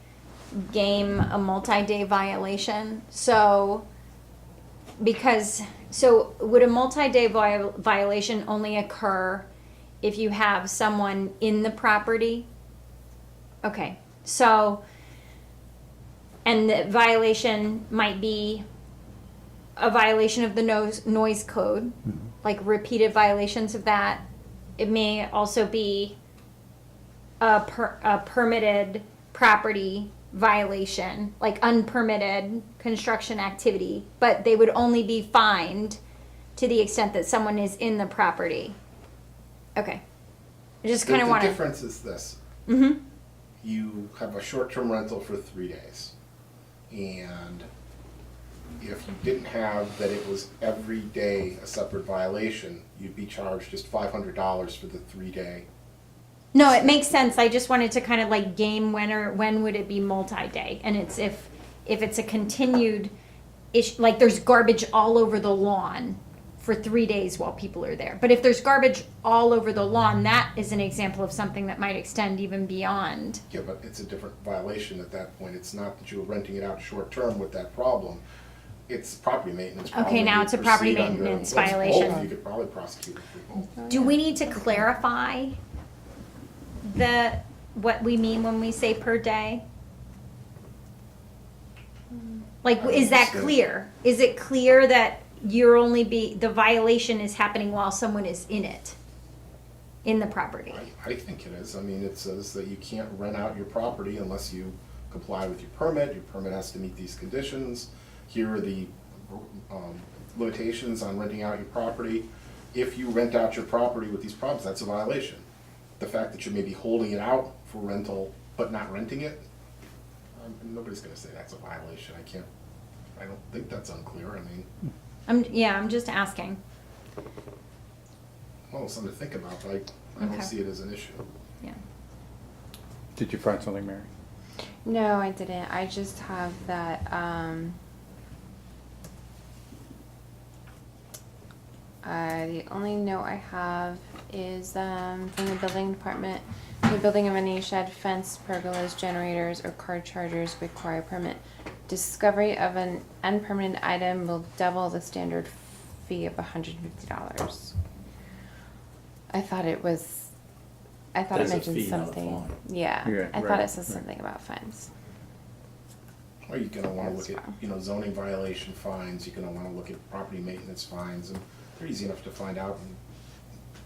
game a multi-day violation. So, so would a multi-day violation only occur if you have someone in the property? Okay, so, and the violation might be a violation of the noise code, like repeated violations of that. It may also be a permitted property violation, like unpermitted construction activity, but they would only be fined to the extent that someone is in the property. Okay. I just kind of want The to. difference is this. Mm-hmm. You have a short-term rental for 3 days. And if you didn't have that it was every day a separate violation, you'd be charged just $500 for the 3-day. No, it makes sense. I just wanted to kind of like game when would it be multi-day, and it's if it's a continued issue, like there's garbage all over the lawn for 3 days while people are there. But if there's garbage all over the lawn, that is an example of something that might extend even beyond. Yeah, but it's a different violation at that point. It's not that you were renting it out short-term with that problem. It's property maintenance. Okay, problem. now You it's a property proceed under- maintenance well, it's both. violation. You could probably prosecute it for both. Do we need to clarify what we mean when we say per day? Like, is that understand. clear? Is it clear that the violation is happening while someone is in the property? I think it is. I mean, it says that you can't rent out your property unless you comply with your permit. Your permit has to meet these conditions. Here are the limitations on renting out your property. If you rent out your property with these problems, that's a violation. The fact that you may be holding it out for rental but not renting it, nobody's gonna say that's a violation. I don't think that's unclear. I mean, I'm just asking. well, it's something to think about, but I don't Okay. see it as an issue. Yeah. Did you find something, Mary? No, I didn't. I just have that, the only note I have is, from the building department. The building of any shed, fence, pergolas, generators, or car chargers require a permit. Discovery of an unpermitted item will double the standard fee of $150. I thought it That's a mentioned fee, not a something. fine. Yeah, Yeah, I thought right, it says right. something about fines. Or you're gonna wanna That's look at, fine. zoning violation fines, you're gonna wanna look at property maintenance fines, and they're easy enough to find out and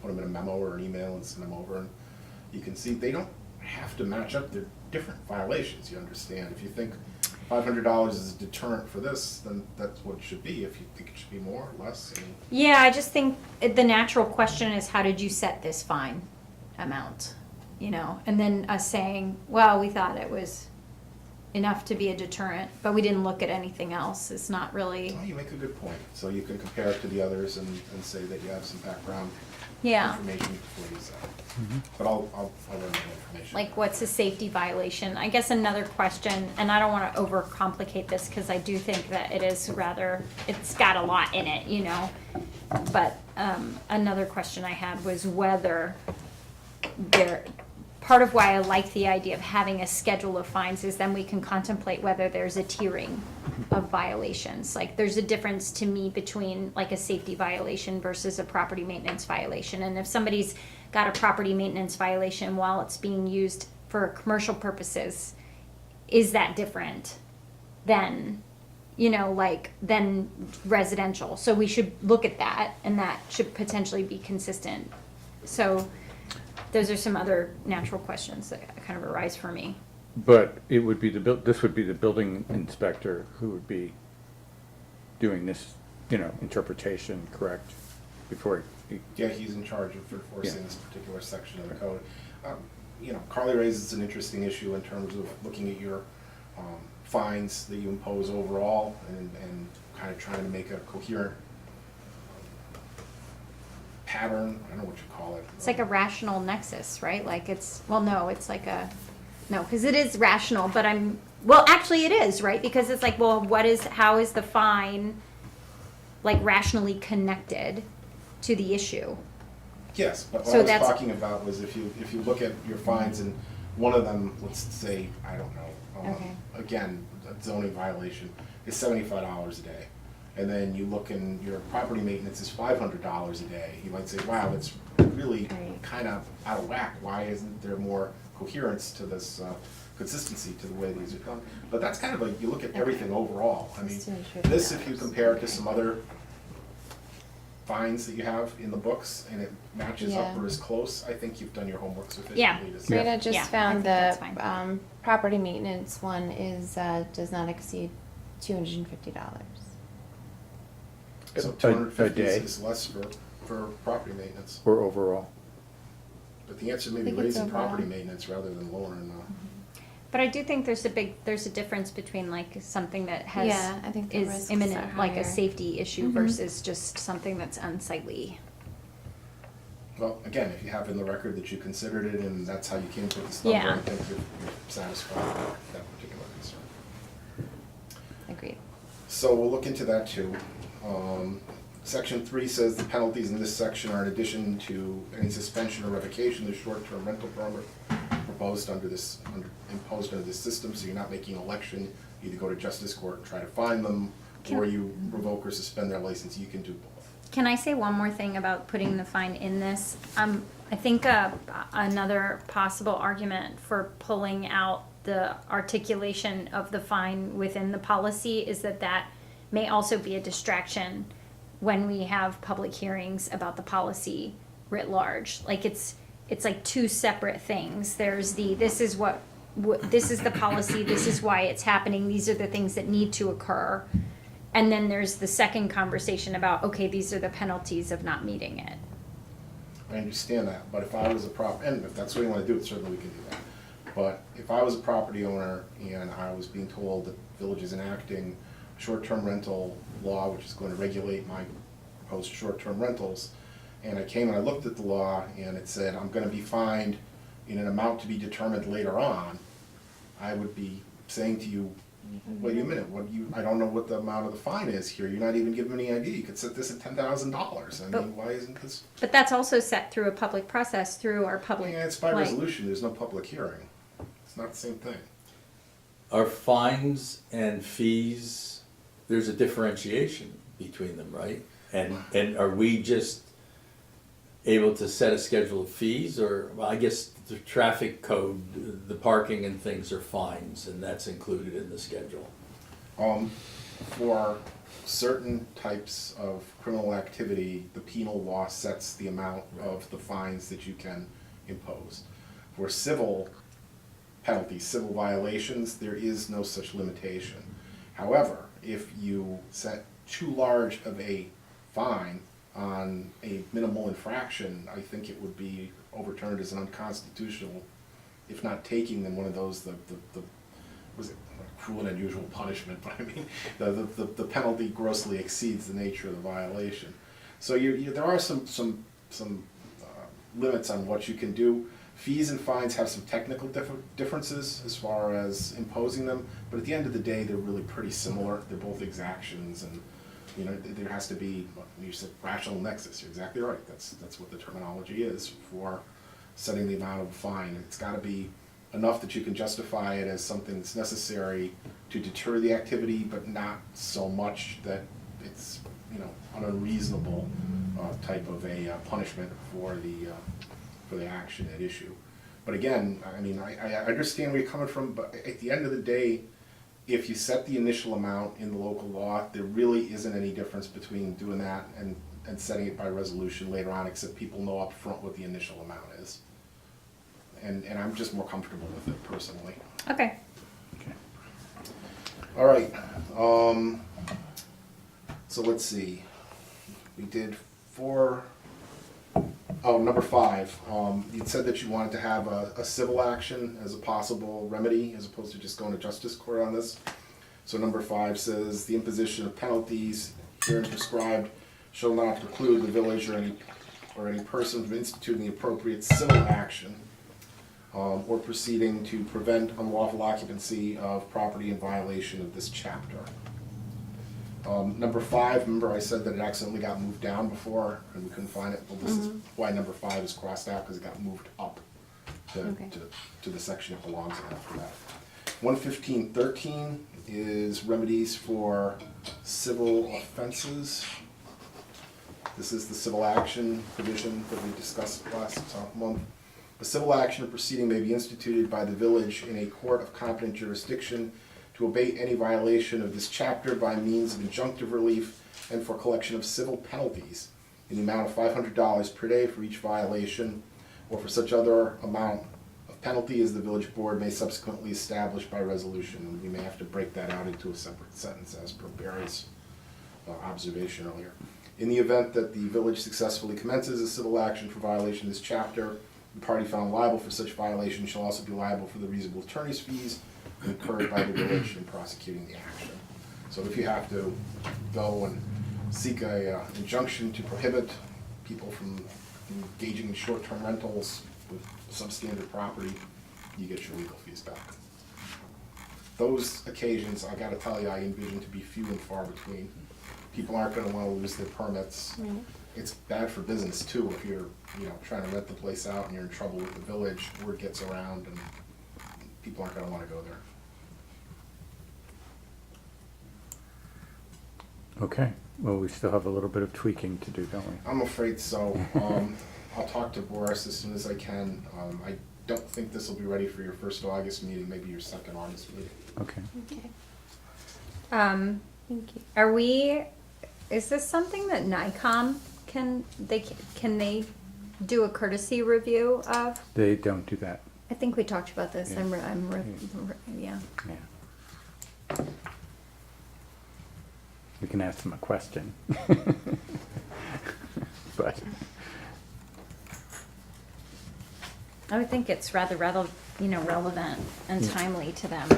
put them in a memo or an email and send them over, and you can see, they don't have to match up, they're different violations, you understand? If you think $500 is a deterrent for this, then that's what it should be. If you think it should be more or less, I mean, Yeah, I just think the natural question is, how did you set this fine amount? And then us saying, well, we thought it was enough to be a deterrent, but we didn't look at anything else. It's not really, well, you make a good point. So you can compare it to the others and say that you have some background yeah. information before you say. But I'll run that information. Like, what's a safety violation? I guess another question, and I don't want to overcomplicate this because I do think that it's got a lot in it, But another question I had was whether part of why I like the idea of having a schedule of fines is then we can contemplate whether there's a tiering of violations. Like, there's a difference to me between like a safety violation versus a property maintenance violation. And if somebody's got a property maintenance violation while it's being used for commercial purposes, is that different than, you know, like, than residential? So we should look at that, and that should potentially be consistent. So those are some other natural questions that kind of arise for me. But it would be this would be the building inspector who would be doing this, you know, interpretation, correct? Before he, Yeah, he's in charge of enforcing Yeah. this particular section of the code. You know, Carly raises an interesting issue in terms of looking at your fines that you impose overall and kind of trying to make a coherent pattern. I don't know what you call it. It's like a rational nexus, right? Like it's, well, no, it's like a, no, because it is rational, but well, actually it is, right? Because it's like, well, how is the fine like rationally connected to the issue? Yes, but what So I was that's- talking about was if you look at your fines and one of them, let's say, I don't know, Okay. again, a zoning violation is $75 a day. And then you look and your property maintenance is $500 a day. You might say, wow, that's really Right. kind of out of whack. Why isn't there more coherence to this, consistency to the way these are done? But that's kind of like, you look at everything overall. I mean, Just to ensure this, that if you compare it to some other fines that you have in the books and it matches up Yeah. or is close, I think you've done your homework sufficiently Yeah. to say. Rita just Yeah, I found think that's the fine. property maintenance one is does not exceed $250. So A 250 day. is less for property maintenance. or overall. But the answer may be think it's raising property overall. maintenance rather than lowering, But I do think there's a difference between like something that has, Yeah, I think the is risks imminent, are like a higher. safety issue Mhm. versus just something that's unsightly. well, again, if you have in the record that you considered it and that's how you came to this Yeah. number, I think you're satisfied with that particular concern. Agreed. So we'll look into that too. Section 3 says the penalties in this section are in addition to any suspension or revocation of the short-term rental permit imposed under this system, so you're not making an election, you either go to justice court and try to fine them, or you revoke or suspend their license, you can do both. Can I say one more thing about putting the fine in this? I think another possible argument for pulling out the articulation of the fine within the policy is that may also be a distraction when we have public hearings about the policy writ large. Like it's like two separate things. There's this is the policy, this is why it's happening, these are the things that need to occur. And then there's the second conversation about, okay, these are the penalties of not meeting it. I understand that, but if I was and if that's what you want to do, certainly we can do that. But if I was a property owner and I was being told that the village is enacting a short-term rental law, which is going to regulate my proposed short-term rentals, and I came and I looked at the law and it said, I'm gonna be fined in an amount to be determined later on, I would be saying to you, wait a minute, I don't know what the amount of the fine is here, you're not even giving me any idea, you could set this at $10,000, I mean, why isn't this? But that's also set through a public process, through our public. Yeah, it's by like- resolution, there's no public hearing, it's not the same thing. Are fines and fees, there's a differentiation between them, right? And are we just able to set a schedule of fees, or, well, I guess the traffic code, the parking and things are fines, and that's included in the schedule? For certain types of criminal activity, the penal law sets the amount of the fines that you can impose. For civil penalties, civil violations, there is no such limitation. However, if you set too large of a fine on a minimal infraction, I think it would be overturned as an unconstitutional, if not taking then one of those, was it cruel and unusual punishment, but I mean, the penalty grossly exceeds the nature of the violation. So there are some limits on what you can do. Fees and fines have some technical differences as far as imposing them, but at the end of the day, they're really pretty similar. They're both exactions, and you know, there has to be, you said rational nexus, you're exactly right, that's what the terminology is for setting the amount of fine. It's gotta be enough that you can justify it as something that's necessary to deter the activity, but not so much that it's, you know, an unreasonable type of a punishment for the action at issue. But again, I mean, I understand where you're coming from, but at the end of the day, if you set the initial amount in the local law, there really isn't any difference between doing that and setting it by resolution later on, except people know up front what the initial amount is. And I'm just more comfortable with it personally. Okay. All right, so let's see, we did number 5, you'd said that you wanted to have a civil action as a possible remedy, as opposed to just going to justice court on this. So number 5 says, the imposition of penalties herein prescribed shall not preclude the village or any person from instituting the appropriate civil action or proceeding to prevent unlawful occupancy of property in violation of this chapter. Number 5, remember I said that it accidentally got moved down before and we couldn't find it? Well, this is why number 5 is crossed out, because it got moved up to the section it belongs in after that. 115.13 is remedies for civil offenses. This is the civil action provision that we discussed last month. A civil action or proceeding may be instituted by the village in a court of competent jurisdiction to abate any violation of this chapter by means of injunctive relief and for collection of civil penalties in the amount of $500 per day for each violation, or for such other amount of penalty as the village board may subsequently establish by resolution. And we may have to break that out into a separate sentence as per Barry's observation earlier. In the event that the village successfully commences a civil action for violation of this chapter, the party found liable for such violation shall also be liable for the reasonable attorney's fees incurred by the village in prosecuting the action. So if you have to go and seek a injunction to prohibit people from engaging in short-term rentals with substandard property, you get your legal fees back. Those occasions, I gotta tell you, I envision to be few and far between. People aren't gonna wanna lose their permits. Right. It's bad for business too, if you're, trying to rent the place out and you're in trouble with the village, word gets around and people aren't gonna wanna go there. Okay, well, we still have a little bit of tweaking to do, don't we? I'm afraid so. I'll talk to Boris as soon as I can. I don't think this will be ready for your first August meeting, maybe your second August meeting. Okay. Okay. Thank you. Are we, is this something that NICOM can they do a courtesy review of? They don't do that. I think we talked about this. Yeah. Yeah. Yeah. We can ask them a question. But I would think it's rather relevant and Yeah. timely to them.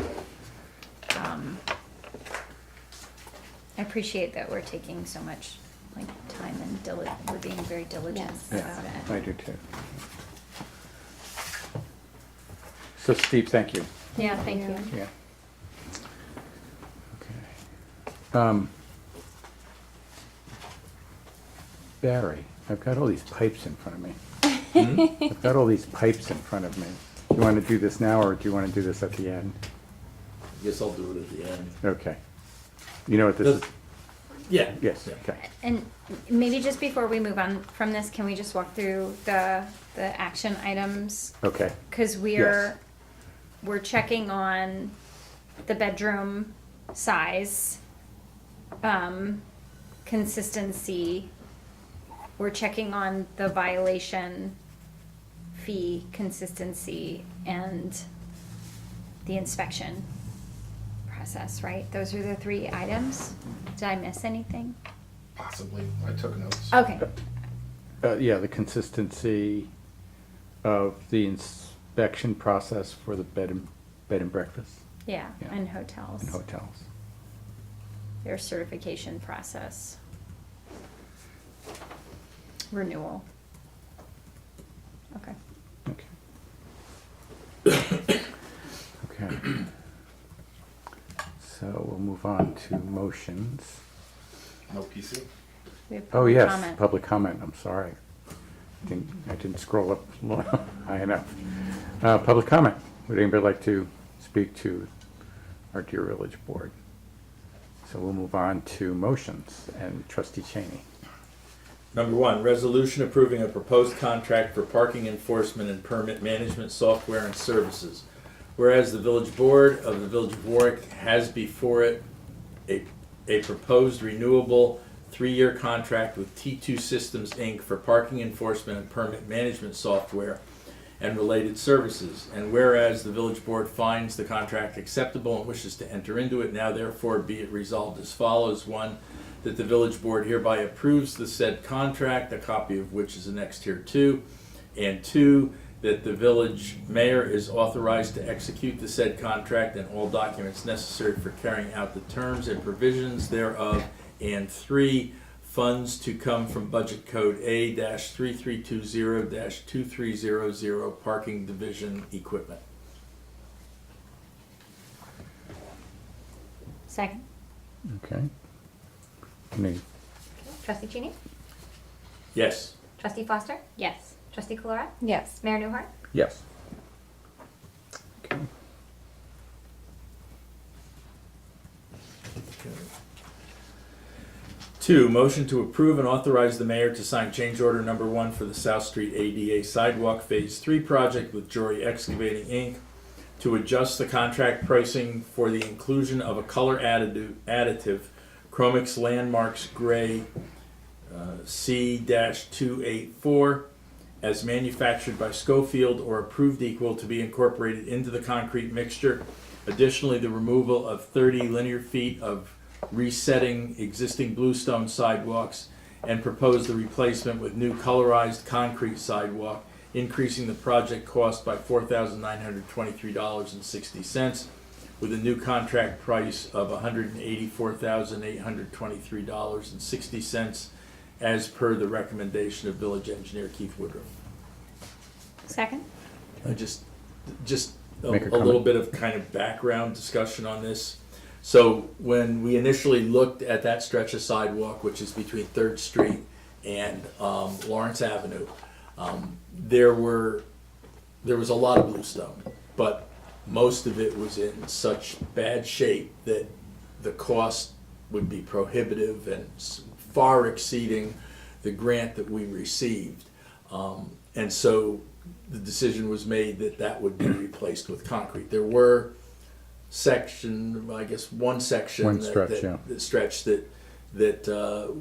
I appreciate that we're taking so much time and we're being very diligent Yes. about yeah, it. I do too. So Steve, thank you. Yeah, thank you. Yeah. Okay. Barry, I've got all these pipes in front of me. I've got all these pipes in front of me. Do you want to do this now, or do you want to do this at the end? I guess I'll do it at the end. Okay. You know what this is? Yeah. Yes, Yeah. okay. And maybe just before we move on from this, can we just walk through the action items? Okay. Because we're checking on the bedroom size, consistency. We're checking on the violation fee consistency and the inspection process, right? Those are the 3 items. Did I miss anything? Possibly, I took notes. Okay. Yeah, the consistency of the inspection process for the bed and breakfast Yeah, Yeah. and hotels. in hotels. Their certification process. Renewal. Okay. Okay. Okay. So we'll move on to motions. No PC? We have Oh, public yes, comment. public comment, I'm sorry. I didn't scroll up high enough. Public comment. Would anybody like to speak to our dear village board? So we'll move on to motions, and Trustee Cheney. Number one, resolution approving a proposed contract for parking enforcement and permit management software and services. Whereas the village board of the Village of Warwick has before it a proposed renewable 3-year contract with T2 Systems, Inc. for parking enforcement and permit management software and related services. And whereas the village board finds the contract acceptable and wishes to enter into it, now therefore be it resolved as follows. 1, that the village board hereby approves the said contract, a copy of which is annexed here too. And 2, that the village mayor is authorized to execute the said contract and all documents necessary for carrying out the terms and provisions thereof. And 3, funds to come from budget code A-3320-2300 parking division equipment. Second. Okay. Any- Trustee Cheney? Yes. Trustee Foster? Yes. Trustee Calora? Yes. Mayor Newhart? Yes. Okay. Two, motion to approve and authorize the mayor to sign change order number 1 for the South Street ADA Sidewalk Phase 3 project with Jory Excavating, Inc. to adjust the contract pricing for the inclusion of a color additive Chromix Landmarks Gray C-284 as manufactured by Schofield or approved equal to be incorporated into the concrete mixture. Additionally, the removal of 30 linear feet of resetting existing bluestone sidewalks and propose the replacement with new colorized concrete sidewalk, increasing the project cost by $4,923.60 with a new contract price of $184,823.60 as per the recommendation of village engineer Keith Woodruff. Second. Just a Make a comment. little bit of kind of background discussion on this. So when we initially looked at that stretch of sidewalk, which is between 3rd Street and Lawrence Avenue, there was a lot of bluestone, but most of it was in such bad shape that the cost would be prohibitive and far exceeding the grant that we received. And so the decision was made that that would be replaced with concrete. There were one section One stretch, yeah. that stretch that the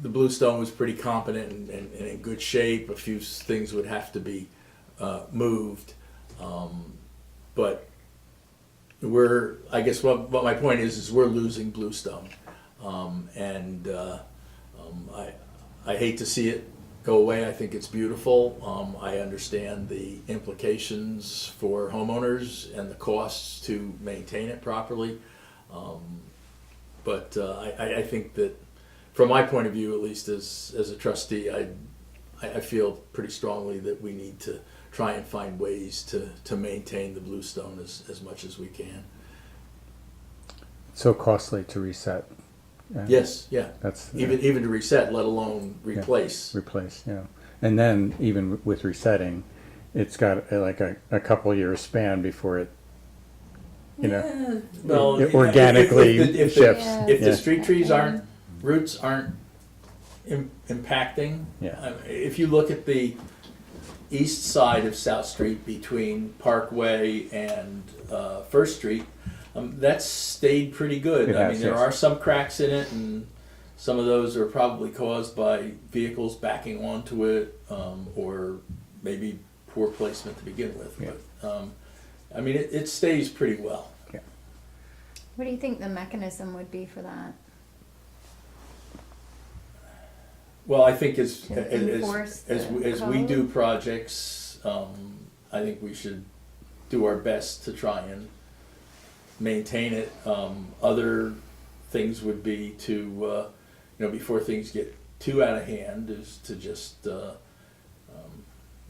bluestone was pretty competent and in good shape. A few things would have to be moved, but I guess what my point is we're losing bluestone, and I hate to see it go away. I think it's beautiful. I understand the implications for homeowners and the costs to maintain it properly. But I think that from my point of view, at least as a trustee, I feel pretty strongly that we need to try and find ways to maintain the bluestone as much as we can. So costly to reset. Yes, yeah. That's Even to reset, let alone replace. replace, yeah. And then even with resetting, it's got like a couple years span before it, Well, it organically if shifts. If Yeah. the street trees roots aren't impacting. Yeah. If you look at the east side of South Street between Parkway and First Street, that's stayed pretty good. It I has, mean, there yes. are some cracks in it, and some of those are probably caused by vehicles backing onto it, or maybe poor placement to begin with. Yeah. But I mean, it stays pretty well. What do you think the mechanism would be for that? Well, I think as To enforce as the we do code? projects, I think we should do our best to try and maintain it. Other things would be to, before things get too out of hand, is to just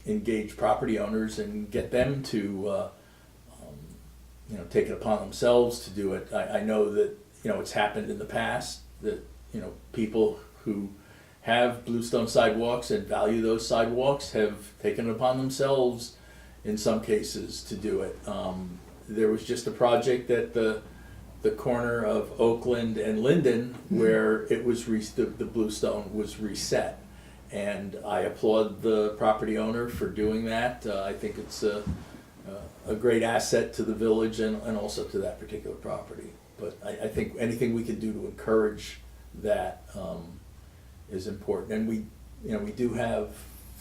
engage property owners and get them to, take it upon themselves to do it. I know that, it's happened in the past that, people who have Bluestone sidewalks and value those sidewalks have taken it upon themselves in some cases to do it. There was just a project at the corner of Oakland and Linden where it was the Bluestone was reset. And I applaud the property owner for doing that. I think it's a great asset to the village and also to that particular property. But I think anything we can do to encourage that is important. And we do have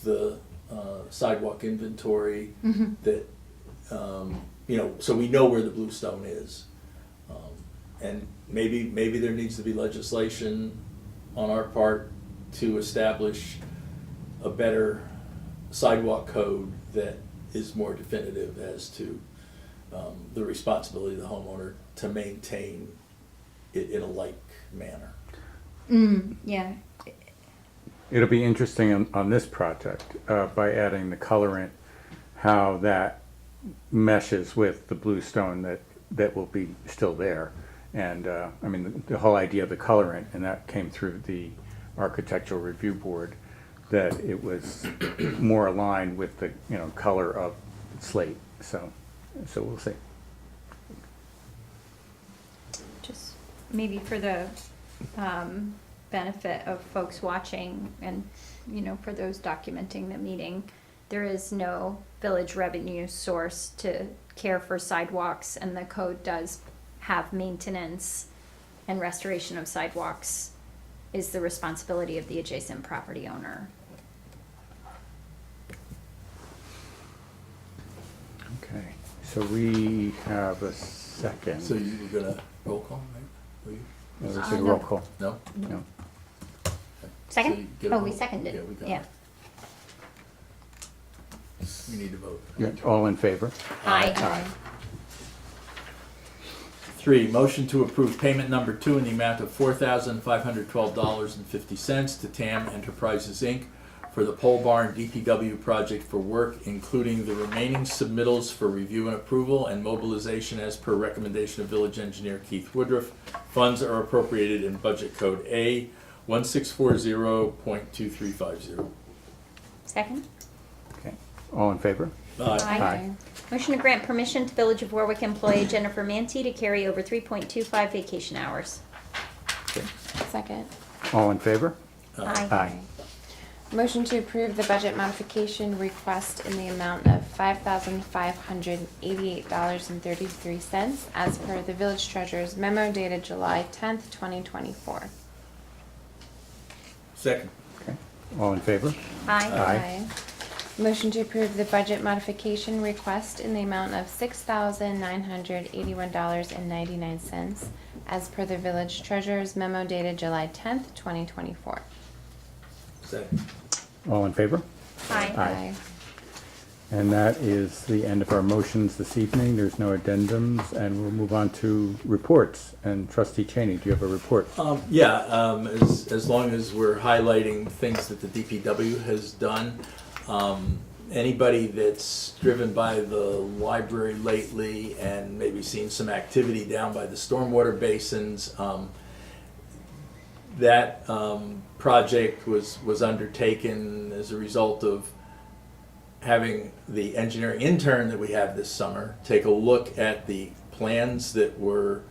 the sidewalk inventory that, so we know where the Bluestone is. And maybe there needs to be legislation on our part to establish a better sidewalk code that is more definitive as to the responsibility of the homeowner to maintain it in a like manner. Yeah. It'll be interesting on this project, by adding the colorant, how that meshes with the Bluestone that will be still there. And, I mean, the whole idea of the colorant, and that came through the Architectural Review Board, that it was more aligned with the, color of slate. So we'll see. Just maybe for the benefit of folks watching and, for those documenting the meeting, there is no village revenue source to care for sidewalks, and the code does have maintenance and restoration of sidewalks is the responsibility of the adjacent property owner. Okay, so we have a second. So you were gonna roll call, right? Were you? Let's take a roll call. No? No. So you Second? get a Oh, we vote. seconded. Yeah, we got Yeah. it. We need to vote. Yeah, all in favor? Aye. 3, motion to approve payment number 2 in the amount of $4,512.50 to TAM Enterprises, Inc. for the Pole Barn DPW project for work, including the remaining submittals for review and approval and mobilization as per recommendation of village engineer Keith Woodruff. Funds are appropriated in budget code A 1640.2350. Second? Okay, all in favor? Aye. Motion to grant permission to Village of Warwick employee Jennifer Manti to carry over 3.25 vacation hours. Second. All in favor? Aye. Aye. Motion to approve the budget modification request in the amount of $5,588.33 as per the village treasurer's memo dated July 10th, 2024. Second. Okay, all in favor? Aye. Motion to approve the budget modification request in the amount of $6,981.99 as per the village treasurer's memo dated July 10th, 2024. Second. All in favor? Aye. And that is the end of our motions this evening. There's no addendums, and we'll move on to reports. And Trustee Cheney, do you have a report? As long as we're highlighting things that the DPW has done, anybody that's driven by the library lately and maybe seen some activity down by the stormwater basins, that project was undertaken as a result of having the engineering intern that we have this summer take a look at the plans that were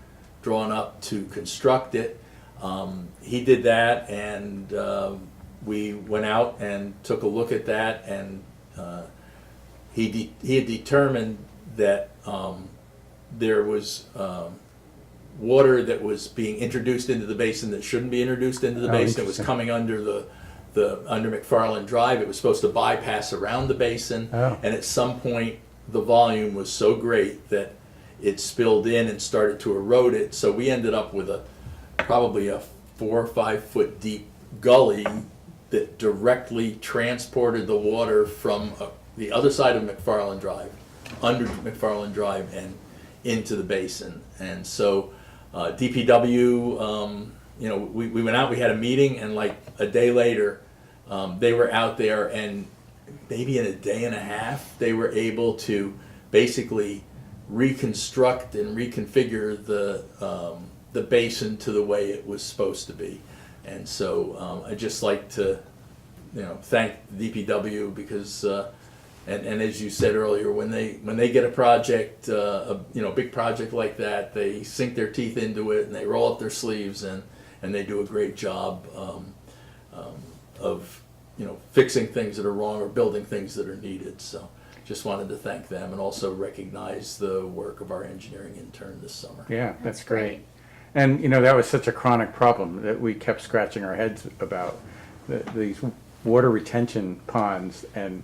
drawn up to construct it. He did that, and we went out and took a look at that, and he had determined that there was water that was being introduced into the basin that shouldn't be introduced into the Oh, basin. It was interesting. coming under under McFarland Drive. It was supposed to bypass around the basin, Oh. and at some point the volume was so great that it spilled in and started to erode it. So we ended up with probably a 4 or 5 foot deep gully that directly transported the water from the other side of McFarland Drive, under McFarland Drive, and into the basin. And so DPW, we went out, we had a meeting, and like a day later, they were out there, and maybe in a day and a half, they were able to basically reconstruct and reconfigure the basin to the way it was supposed to be. And so I'd just like to, thank DPW because, and as you said earlier, when they get a project, big project like that, they sink their teeth into it and they roll up their sleeves and they do a great job of fixing things that are wrong or building things that are needed. So just wanted to thank them and also recognize the work of our engineering intern this summer. Yeah, that's great. And, that was such a chronic problem that we kept scratching our heads about, these water retention ponds, and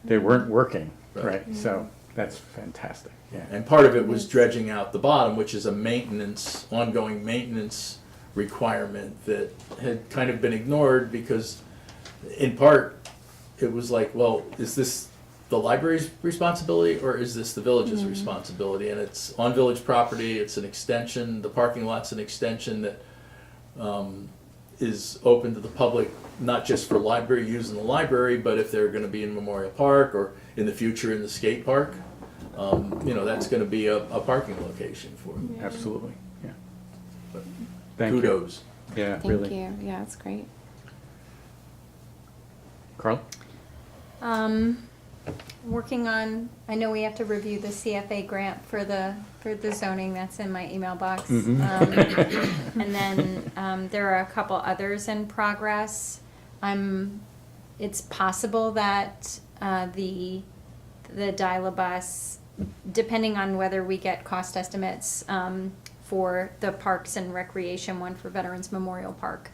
they weren't working, right? So that's fantastic, yeah. And part of it was dredging out the bottom, which is a ongoing maintenance requirement that had kind of been ignored because, in part, it was like, well, is this the library's responsibility or is this the village's responsibility? And it's on village property, it's an extension, the parking lot's an extension that is open to the public, not just for library use in the library, but if they're gonna be in Memorial Park or in the future in the skate park, that's gonna be a parking location for them. Absolutely, yeah. But Thank you. Kudos. Yeah, Thank really. you. Yeah, it's great. Carl? Working on, I know we have to review the CFA grant for the zoning, that's in my email box. Mhm. And then, there are a couple others in progress. It's possible that, the dial-a-bus, depending on whether we get cost estimates, for the Parks and Recreation one for Veterans Memorial Park.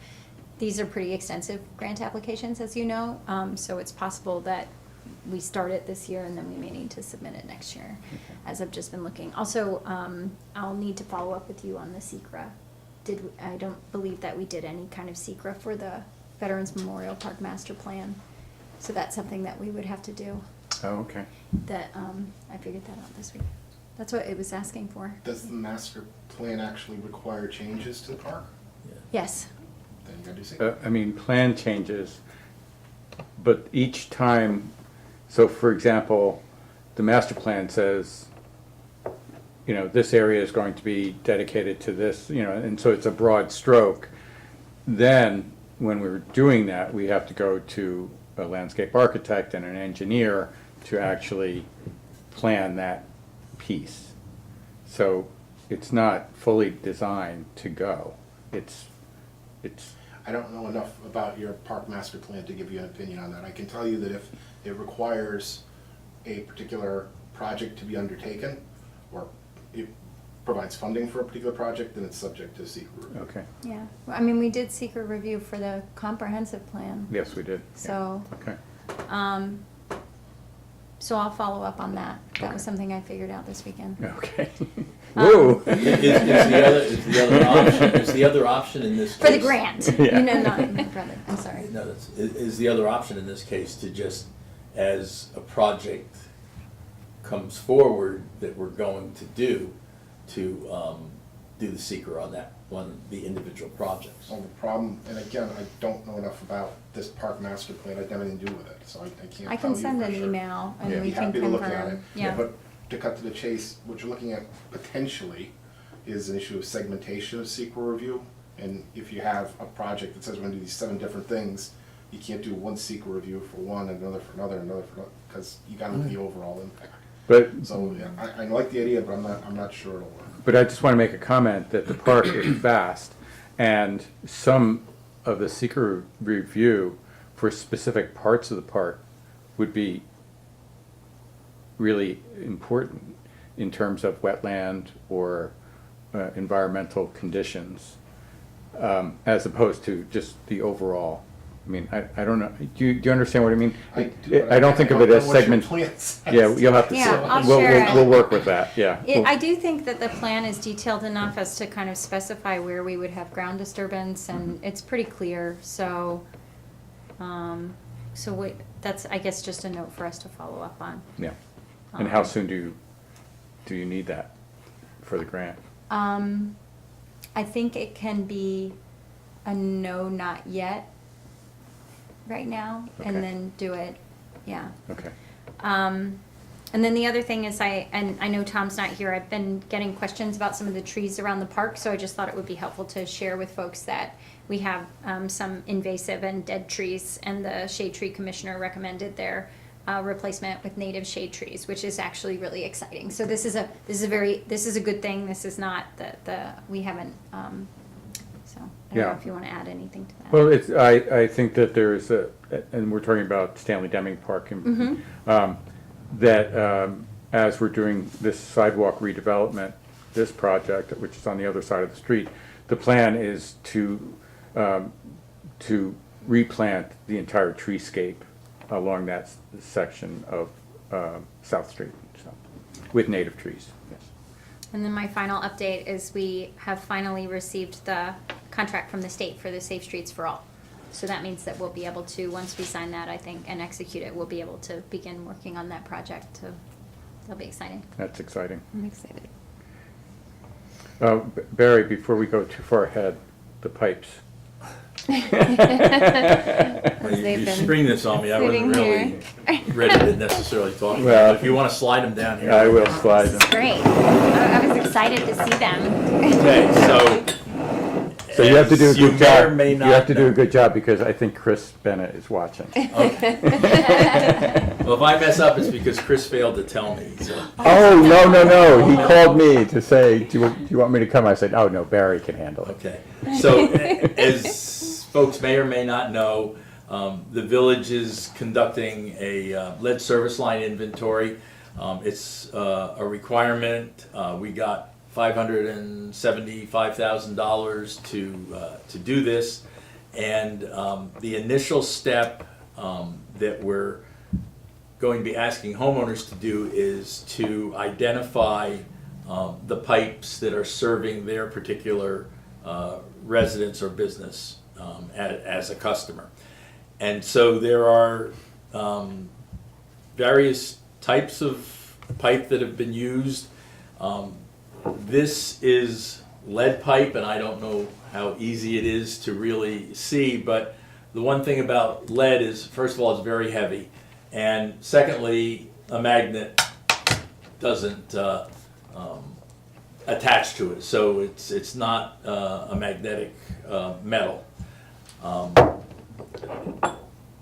These are pretty extensive grant applications, as you know, so it's possible that we start it this year and then we may need to submit it next year, as I've just been looking. Also, I'll need to follow up with you on the SECRA. I don't believe that we did any kind of SECRA for the Veterans Memorial Park Master Plan, so that's something that we would have to do. Oh, okay. That, I figured that out this week. That's what it was asking for. Does the master plan actually require changes to the park? Yes. Then you gotta do see. Plan changes, but each time, so for example, the master plan says, this area is going to be dedicated to this, and so it's a broad stroke. Then, when we're doing that, we have to go to a landscape architect and an engineer to actually plan that piece. So it's not fully designed to go. It's I don't know enough about your park master plan to give you an opinion on that. I can tell you that if it requires a particular project to be undertaken, or it provides funding for a particular project, then it's subject to secret review. okay. Yeah, well, we did seek a review for the comprehensive plan. Yes, we did. Yeah. So, Okay. so I'll follow up on that. That was something I figured out this weekend. Okay. Whoa. Is the other option in this case? For the grant, Yeah. not my brother, I'm sorry. No, is the other option in this case to just, as a project comes forward that we're going to do the seeker on that one, the individual projects? So the problem, and again, I don't know enough about this park master plan, I have anything to do with it, so I can't tell you I can send for an sure. email Yeah. and I'd we be can happy to look at confirm. it. Yeah, But to cut to the chase, what you're looking at potentially is an issue of segmentation of CEQA review. And if you have a project that says we're gonna do these 7 different things, you can't do one CEQA review for one, another for another, another for another, because you gotta look at the overall impact. But So, yeah, I like the idea, but I'm not sure it'll work. But I just want to make a comment that the park is vast, and some of the seeker review for specific parts of the park would be really important in terms of wetland or environmental conditions, as opposed to just the overall. I don't know. Do you understand what I mean? I do, but I don't think of it know as what your segment. plan says. Yeah, you'll have to. Yeah, I'll we'll, share we'll, it. we'll work with that. Yeah. I do think that the plan is detailed enough as to kind of specify where we would have ground disturbance, and it's pretty clear, so, that's, I guess, just a note for us to follow up on. Yeah. And how soon do you need that for the grant? I think it can be a no, not yet, right now, Okay. and then do it, yeah. Okay. And then the other thing is and I know Tom's not here, I've been getting questions about some of the trees around the park, so I just thought it would be helpful to share with folks that we have some invasive and dead trees, and the Shade Tree Commissioner recommended their replacement with native shade trees, which is actually really exciting. So this is a good thing. This is not we haven't, so I don't know Yeah. if you want to add anything to that. Well, I think that there's and we're talking about Stanley Deming Park, that as we're doing this sidewalk redevelopment, this project, which is on the other side of the street, the plan is to replant the entire treescape along that section of South Street, so, with native trees, yes. And then my final update is we have finally received the contract from the state for the Safe Streets for All. So that means that we'll be able to, once we sign that, I think, and execute it, we'll be able to begin working on that project. So that'll be exciting. That's exciting. I'm excited. Barry, before we go too far ahead, the pipes. You they've been spring this on me, I wasn't sitting really ready to necessarily talk about it. Well, If you want to slide them down here. I will slide them. Great. I was excited to see them. Okay, So you have to do a as you good may job. or may You not have to do know. a good job because I think Chris Bennett is watching. Well, if I mess up, it's because Chris failed to tell me, so. Oh, no. He called me to say, do you want me to come? I said, oh, no, Barry can handle it. Okay, so as folks may or may not know, the village is conducting a lead service line inventory. It's a requirement. We got $575,000 to do this, and the initial step that we're going to be asking homeowners to do is to identify the pipes that are serving their particular residence or business as a customer. And so there are various types of pipe that have been used. This is lead pipe, and I don't know how easy it is to really see, but the one thing about lead is, first of all, it's very heavy, and secondly, a magnet doesn't attach to it, so it's not a magnetic metal.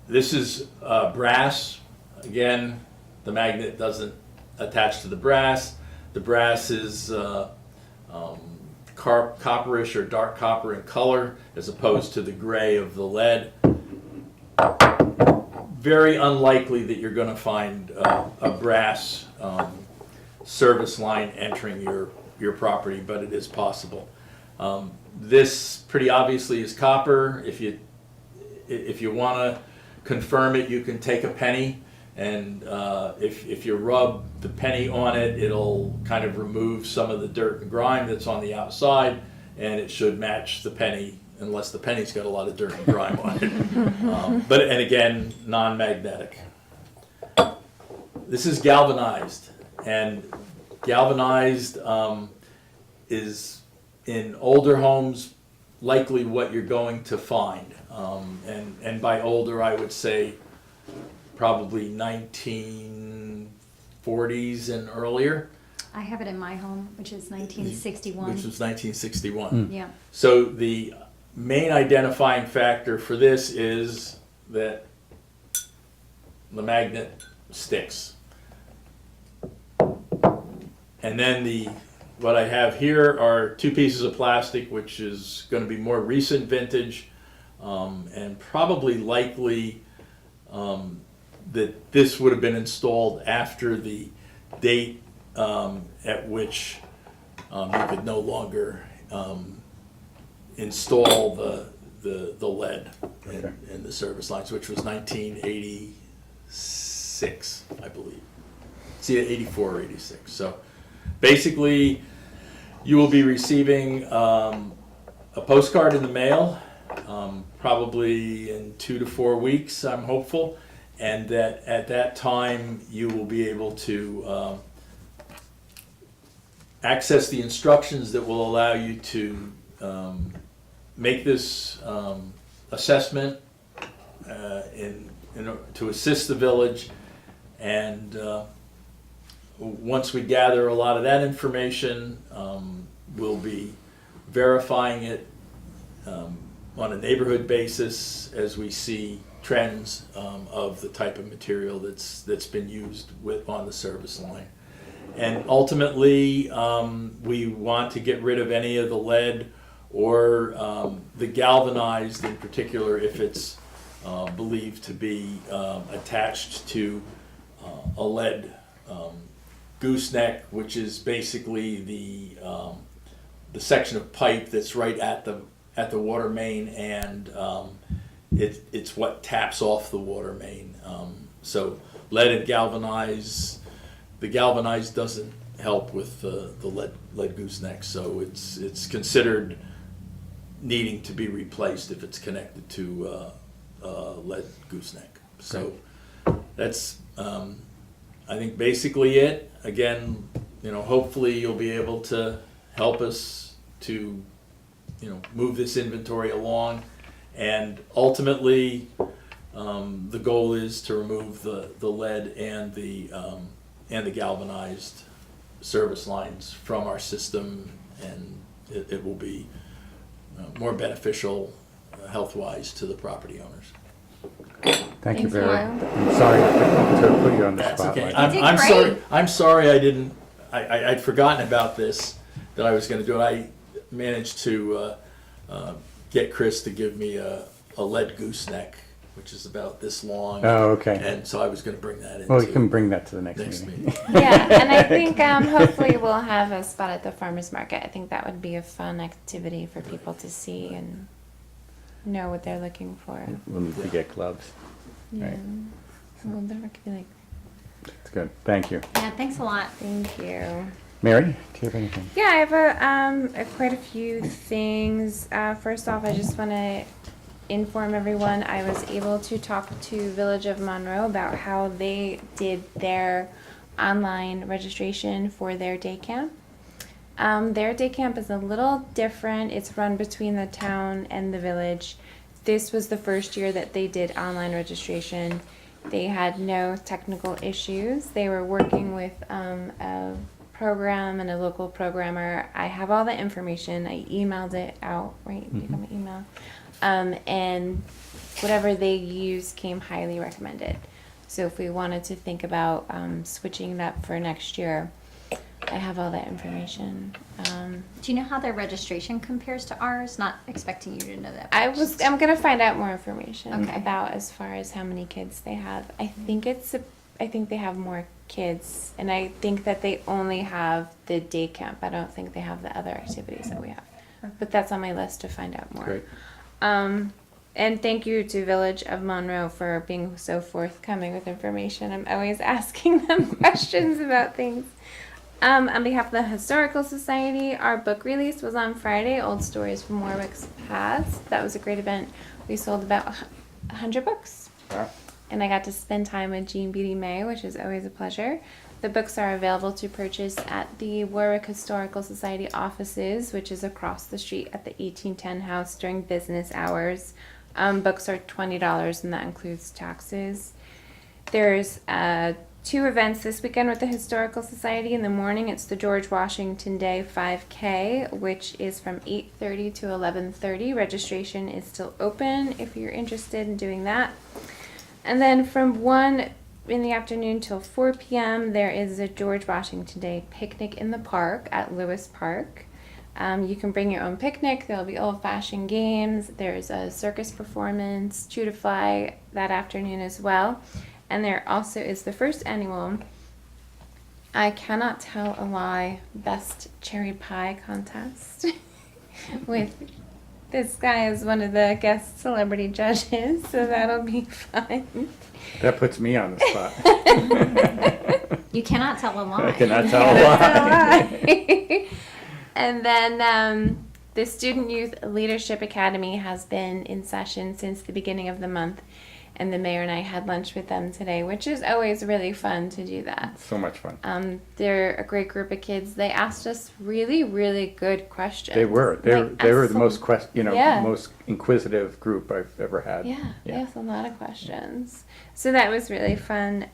This is brass. Again, the magnet doesn't attach to the brass. The brass is copperish or dark copper in color as opposed to the gray of the lead. Very unlikely that you're going to find a brass service line entering your property, but it is possible. This pretty obviously is copper. If you want to confirm it, you can take a penny, and if you rub the penny on it, it'll kind of remove some of the dirt and grime that's on the outside, and it should match the penny, unless the penny's got a lot of dirt and grime on it. And again, non-magnetic. This is galvanized, and galvanized is in older homes likely what you're going to find. And by older, I would say probably 1940s and earlier. I have it in my home, which is 1961. Which was 1961. Yeah. So the main identifying factor for this is that the magnet sticks. And then what I have here are two pieces of plastic, which is going to be more recent vintage, and probably likely that this would have been installed after the date at which you could no longer install the lead in the service lines, which was 1986, I believe. See, 84 or 86. So basically, you will be receiving a postcard in the mail, probably in 2 to 4 weeks, I'm hopeful, and that at that time you will be able to access the instructions that will allow you to make this assessment to assist the village, and once we gather a lot of that information, we'll be verifying it on a neighborhood basis as we see trends of the type of material that's been used on the service line. And ultimately, we want to get rid of any of the lead or the galvanized in particular if it's believed to be attached to a lead gooseneck, which is basically the section of pipe that's right at the water main, and it's what taps off the water main. So lead and galvanized, the galvanized doesn't help with the lead gooseneck, so it's considered needing to be replaced if it's connected to lead gooseneck. So that's I think basically it. Again, hopefully you'll be able to help us to move this inventory along, and ultimately the goal is to remove the lead and the galvanized service lines from our system, and it will be more beneficial health-wise to the property owners. Thank you, Thank Barry. you. I'm sorry to put you on the That's okay. spotlight. did I'm great. sorry. I'm sorry. I didn't. I'd forgotten about this, that I was going to do it. I managed to get Chris to give me a lead gooseneck, which is about this long. Oh, okay. And so I was going to bring that in. Well, you can bring that to the next next meeting. meeting. Yeah, and I think hopefully we'll have a spot at the farmers market. I think that would be a fun activity for people to see and know what they're looking for. We'll need to get gloves. Yeah. Right. Well, there could be like, That's good. Thank you. Yeah, thanks a lot. thank you. Mary, do you have anything? Yeah, I have quite a few things. First off, I just want to inform everyone I was able to talk to Village of Monroe about how they did their online registration for their day camp. Their day camp is a little different. It's run between the town and the village. This was the first year that they did online registration. They had no technical issues. They were working with a program and a local programmer. I have all the information. I emailed it out, right? You got my email. And whatever they used came highly recommended. So if we wanted to think about switching that for next year, I have all that information. Do you know how their registration compares to ours? Not expecting you to know that. but I'm gonna find out more information Okay. about as far as how many kids they have. I think they have more kids, and I think that they only have the day camp. I don't think they have the other activities that we have. But that's on my list to find out more. Great. And thank you to Village of Monroe for being so forthcoming with information. I'm always asking them questions about things. On behalf of the Historical Society, our book release was on Friday, Old Stories from Warwick's Past. That was a great event. We sold about 100 books. Wow. And I got to spend time with Jean Beatty May, which is always a pleasure. The books are available to purchase at the Warwick Historical Society offices, which is across the street at the 1810 house during business hours. Books are $20, and that includes taxes. There's 2 events this weekend with the Historical Society. In the morning, it's the George Washington Day 5K, which is from 8:30 to 11:30. Registration is still open if you're interested in doing that. And then from 1 in the afternoon till 4 p.m., there is a George Washington Day picnic in the park at Lewis Park. You can bring your own picnic. There'll be old-fashioned games. There's a circus performance, Chew to Fly that afternoon as well. And there also is the first annual I Cannot Tell a Lie Best Cherry Pie contest with this guy is one of the guest celebrity judges, so that'll be fun. That puts me on the spot. You cannot tell a lie. I cannot tell a lie. And then the Student Youth Leadership Academy has been in session since the beginning of the month. And the mayor and I had lunch with them today, which is always really fun to do that. So much fun. They're a great group of kids. They asked us really, really good questions. They were. They were the most Yeah. most inquisitive group I've ever had. Yeah, they asked a lot of questions. So that was really fun.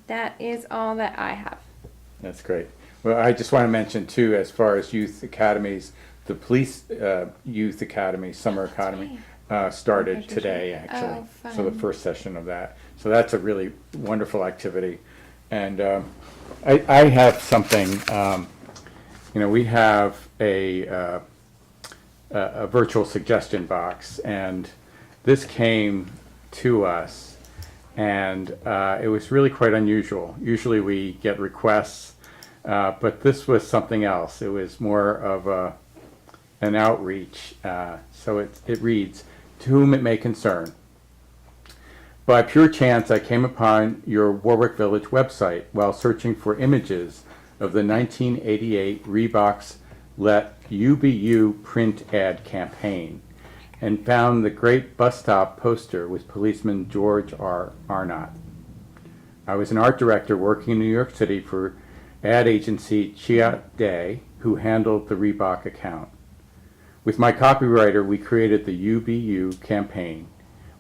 That is all that I have. That's great. Well, I just want to mention too, as far as youth academies, the police youth academy, summer academy, started today actually. Oh, So the fun. first session of that. So that's a really wonderful activity. And I have something, we have a virtual suggestion box, and this came to us, and it was really quite unusual. Usually we get requests, but this was something else. It was more of an outreach. So it reads, "To whom it may concern. By pure chance, I came upon your Warwick Village website while searching for images of the 1988 Reebok's Let You Be You print ad campaign, and found the great bus stop poster with policeman George R. Arnott. I was an art director working in New York City for ad agency Chiat Day, who handled the Reebok account. With my copywriter, we created the UBU campaign.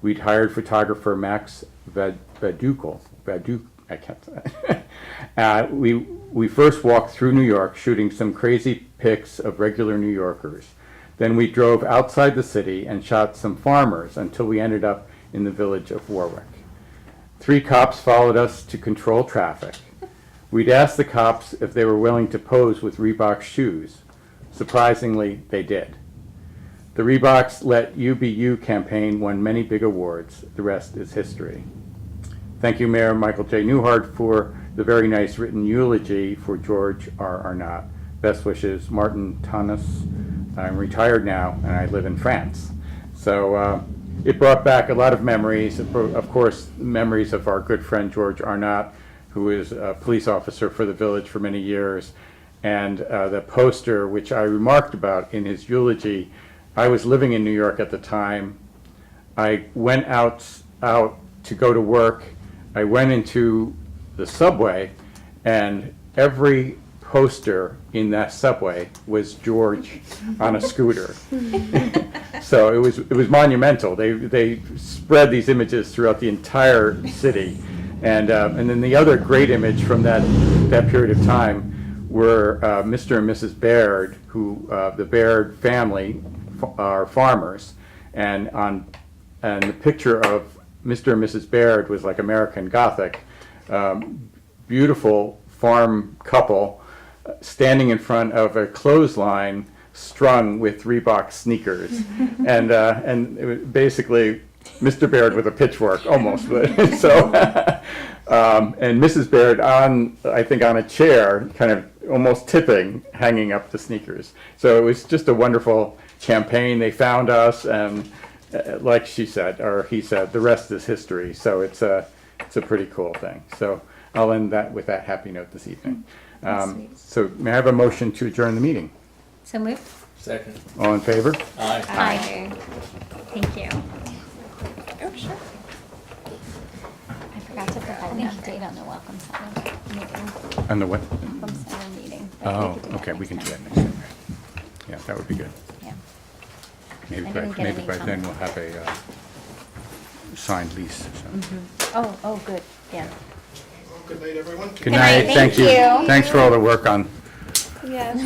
We'd hired photographer Max Vadukal. I can't. We first walked through New York, shooting some crazy pics of regular New Yorkers. Then we drove outside the city and shot some farmers until we ended up in the village of Warwick. 3 cops followed us to control traffic. We'd asked the cops if they were willing to pose with Reebok shoes. Surprisingly, they did. The Reebok's Let You Be You campaign won many big awards. The rest is history. Thank you, Mayor Michael J. Newhart, for the very nice written eulogy for George R. Arnott. Best wishes, Martin Tanis. I'm retired now, and I live in France." So it brought back a lot of memories, of course, memories of our good friend George Arnott, who was a police officer for the village for many years, and the poster, which I remarked about in his eulogy. I was living in New York at the time. I went out to go to work. I went into the subway, and every poster in that subway was George on a scooter. So it was monumental. They spread these images throughout the entire city, and then the other great image from that period of time were Mr. and Mrs. Baird, who the Baird family are farmers, and the picture of Mr. and Mrs. Baird was like American Gothic, beautiful farm couple standing in front of a clothesline strung with Reebok sneakers, and it was basically Mr. Baird with a pitchfork almost, but so and Mrs. Baird I think on a chair, kind of almost tipping, hanging up the sneakers. So it was just a wonderful campaign. They found us, and like she said, or he said, the rest is history. So it's a pretty cool thing. So I'll end that with that happy note this evening. So may I have a motion to adjourn the meeting? So moved. Second. All in favor? Aye. Aye. Thank you. Oh, sure. I forgot to provide an update on the Welcome Center meeting. On the what? Welcome Center meeting. Oh, could do that okay, we next can do time. that next time. Yeah, that would be good. Yeah. Maybe I by, didn't get maybe any by then from- we'll have a signed lease. So. Oh, good, yeah. Good night, everyone. Good night, thank you. Thanks for all the work on Yes.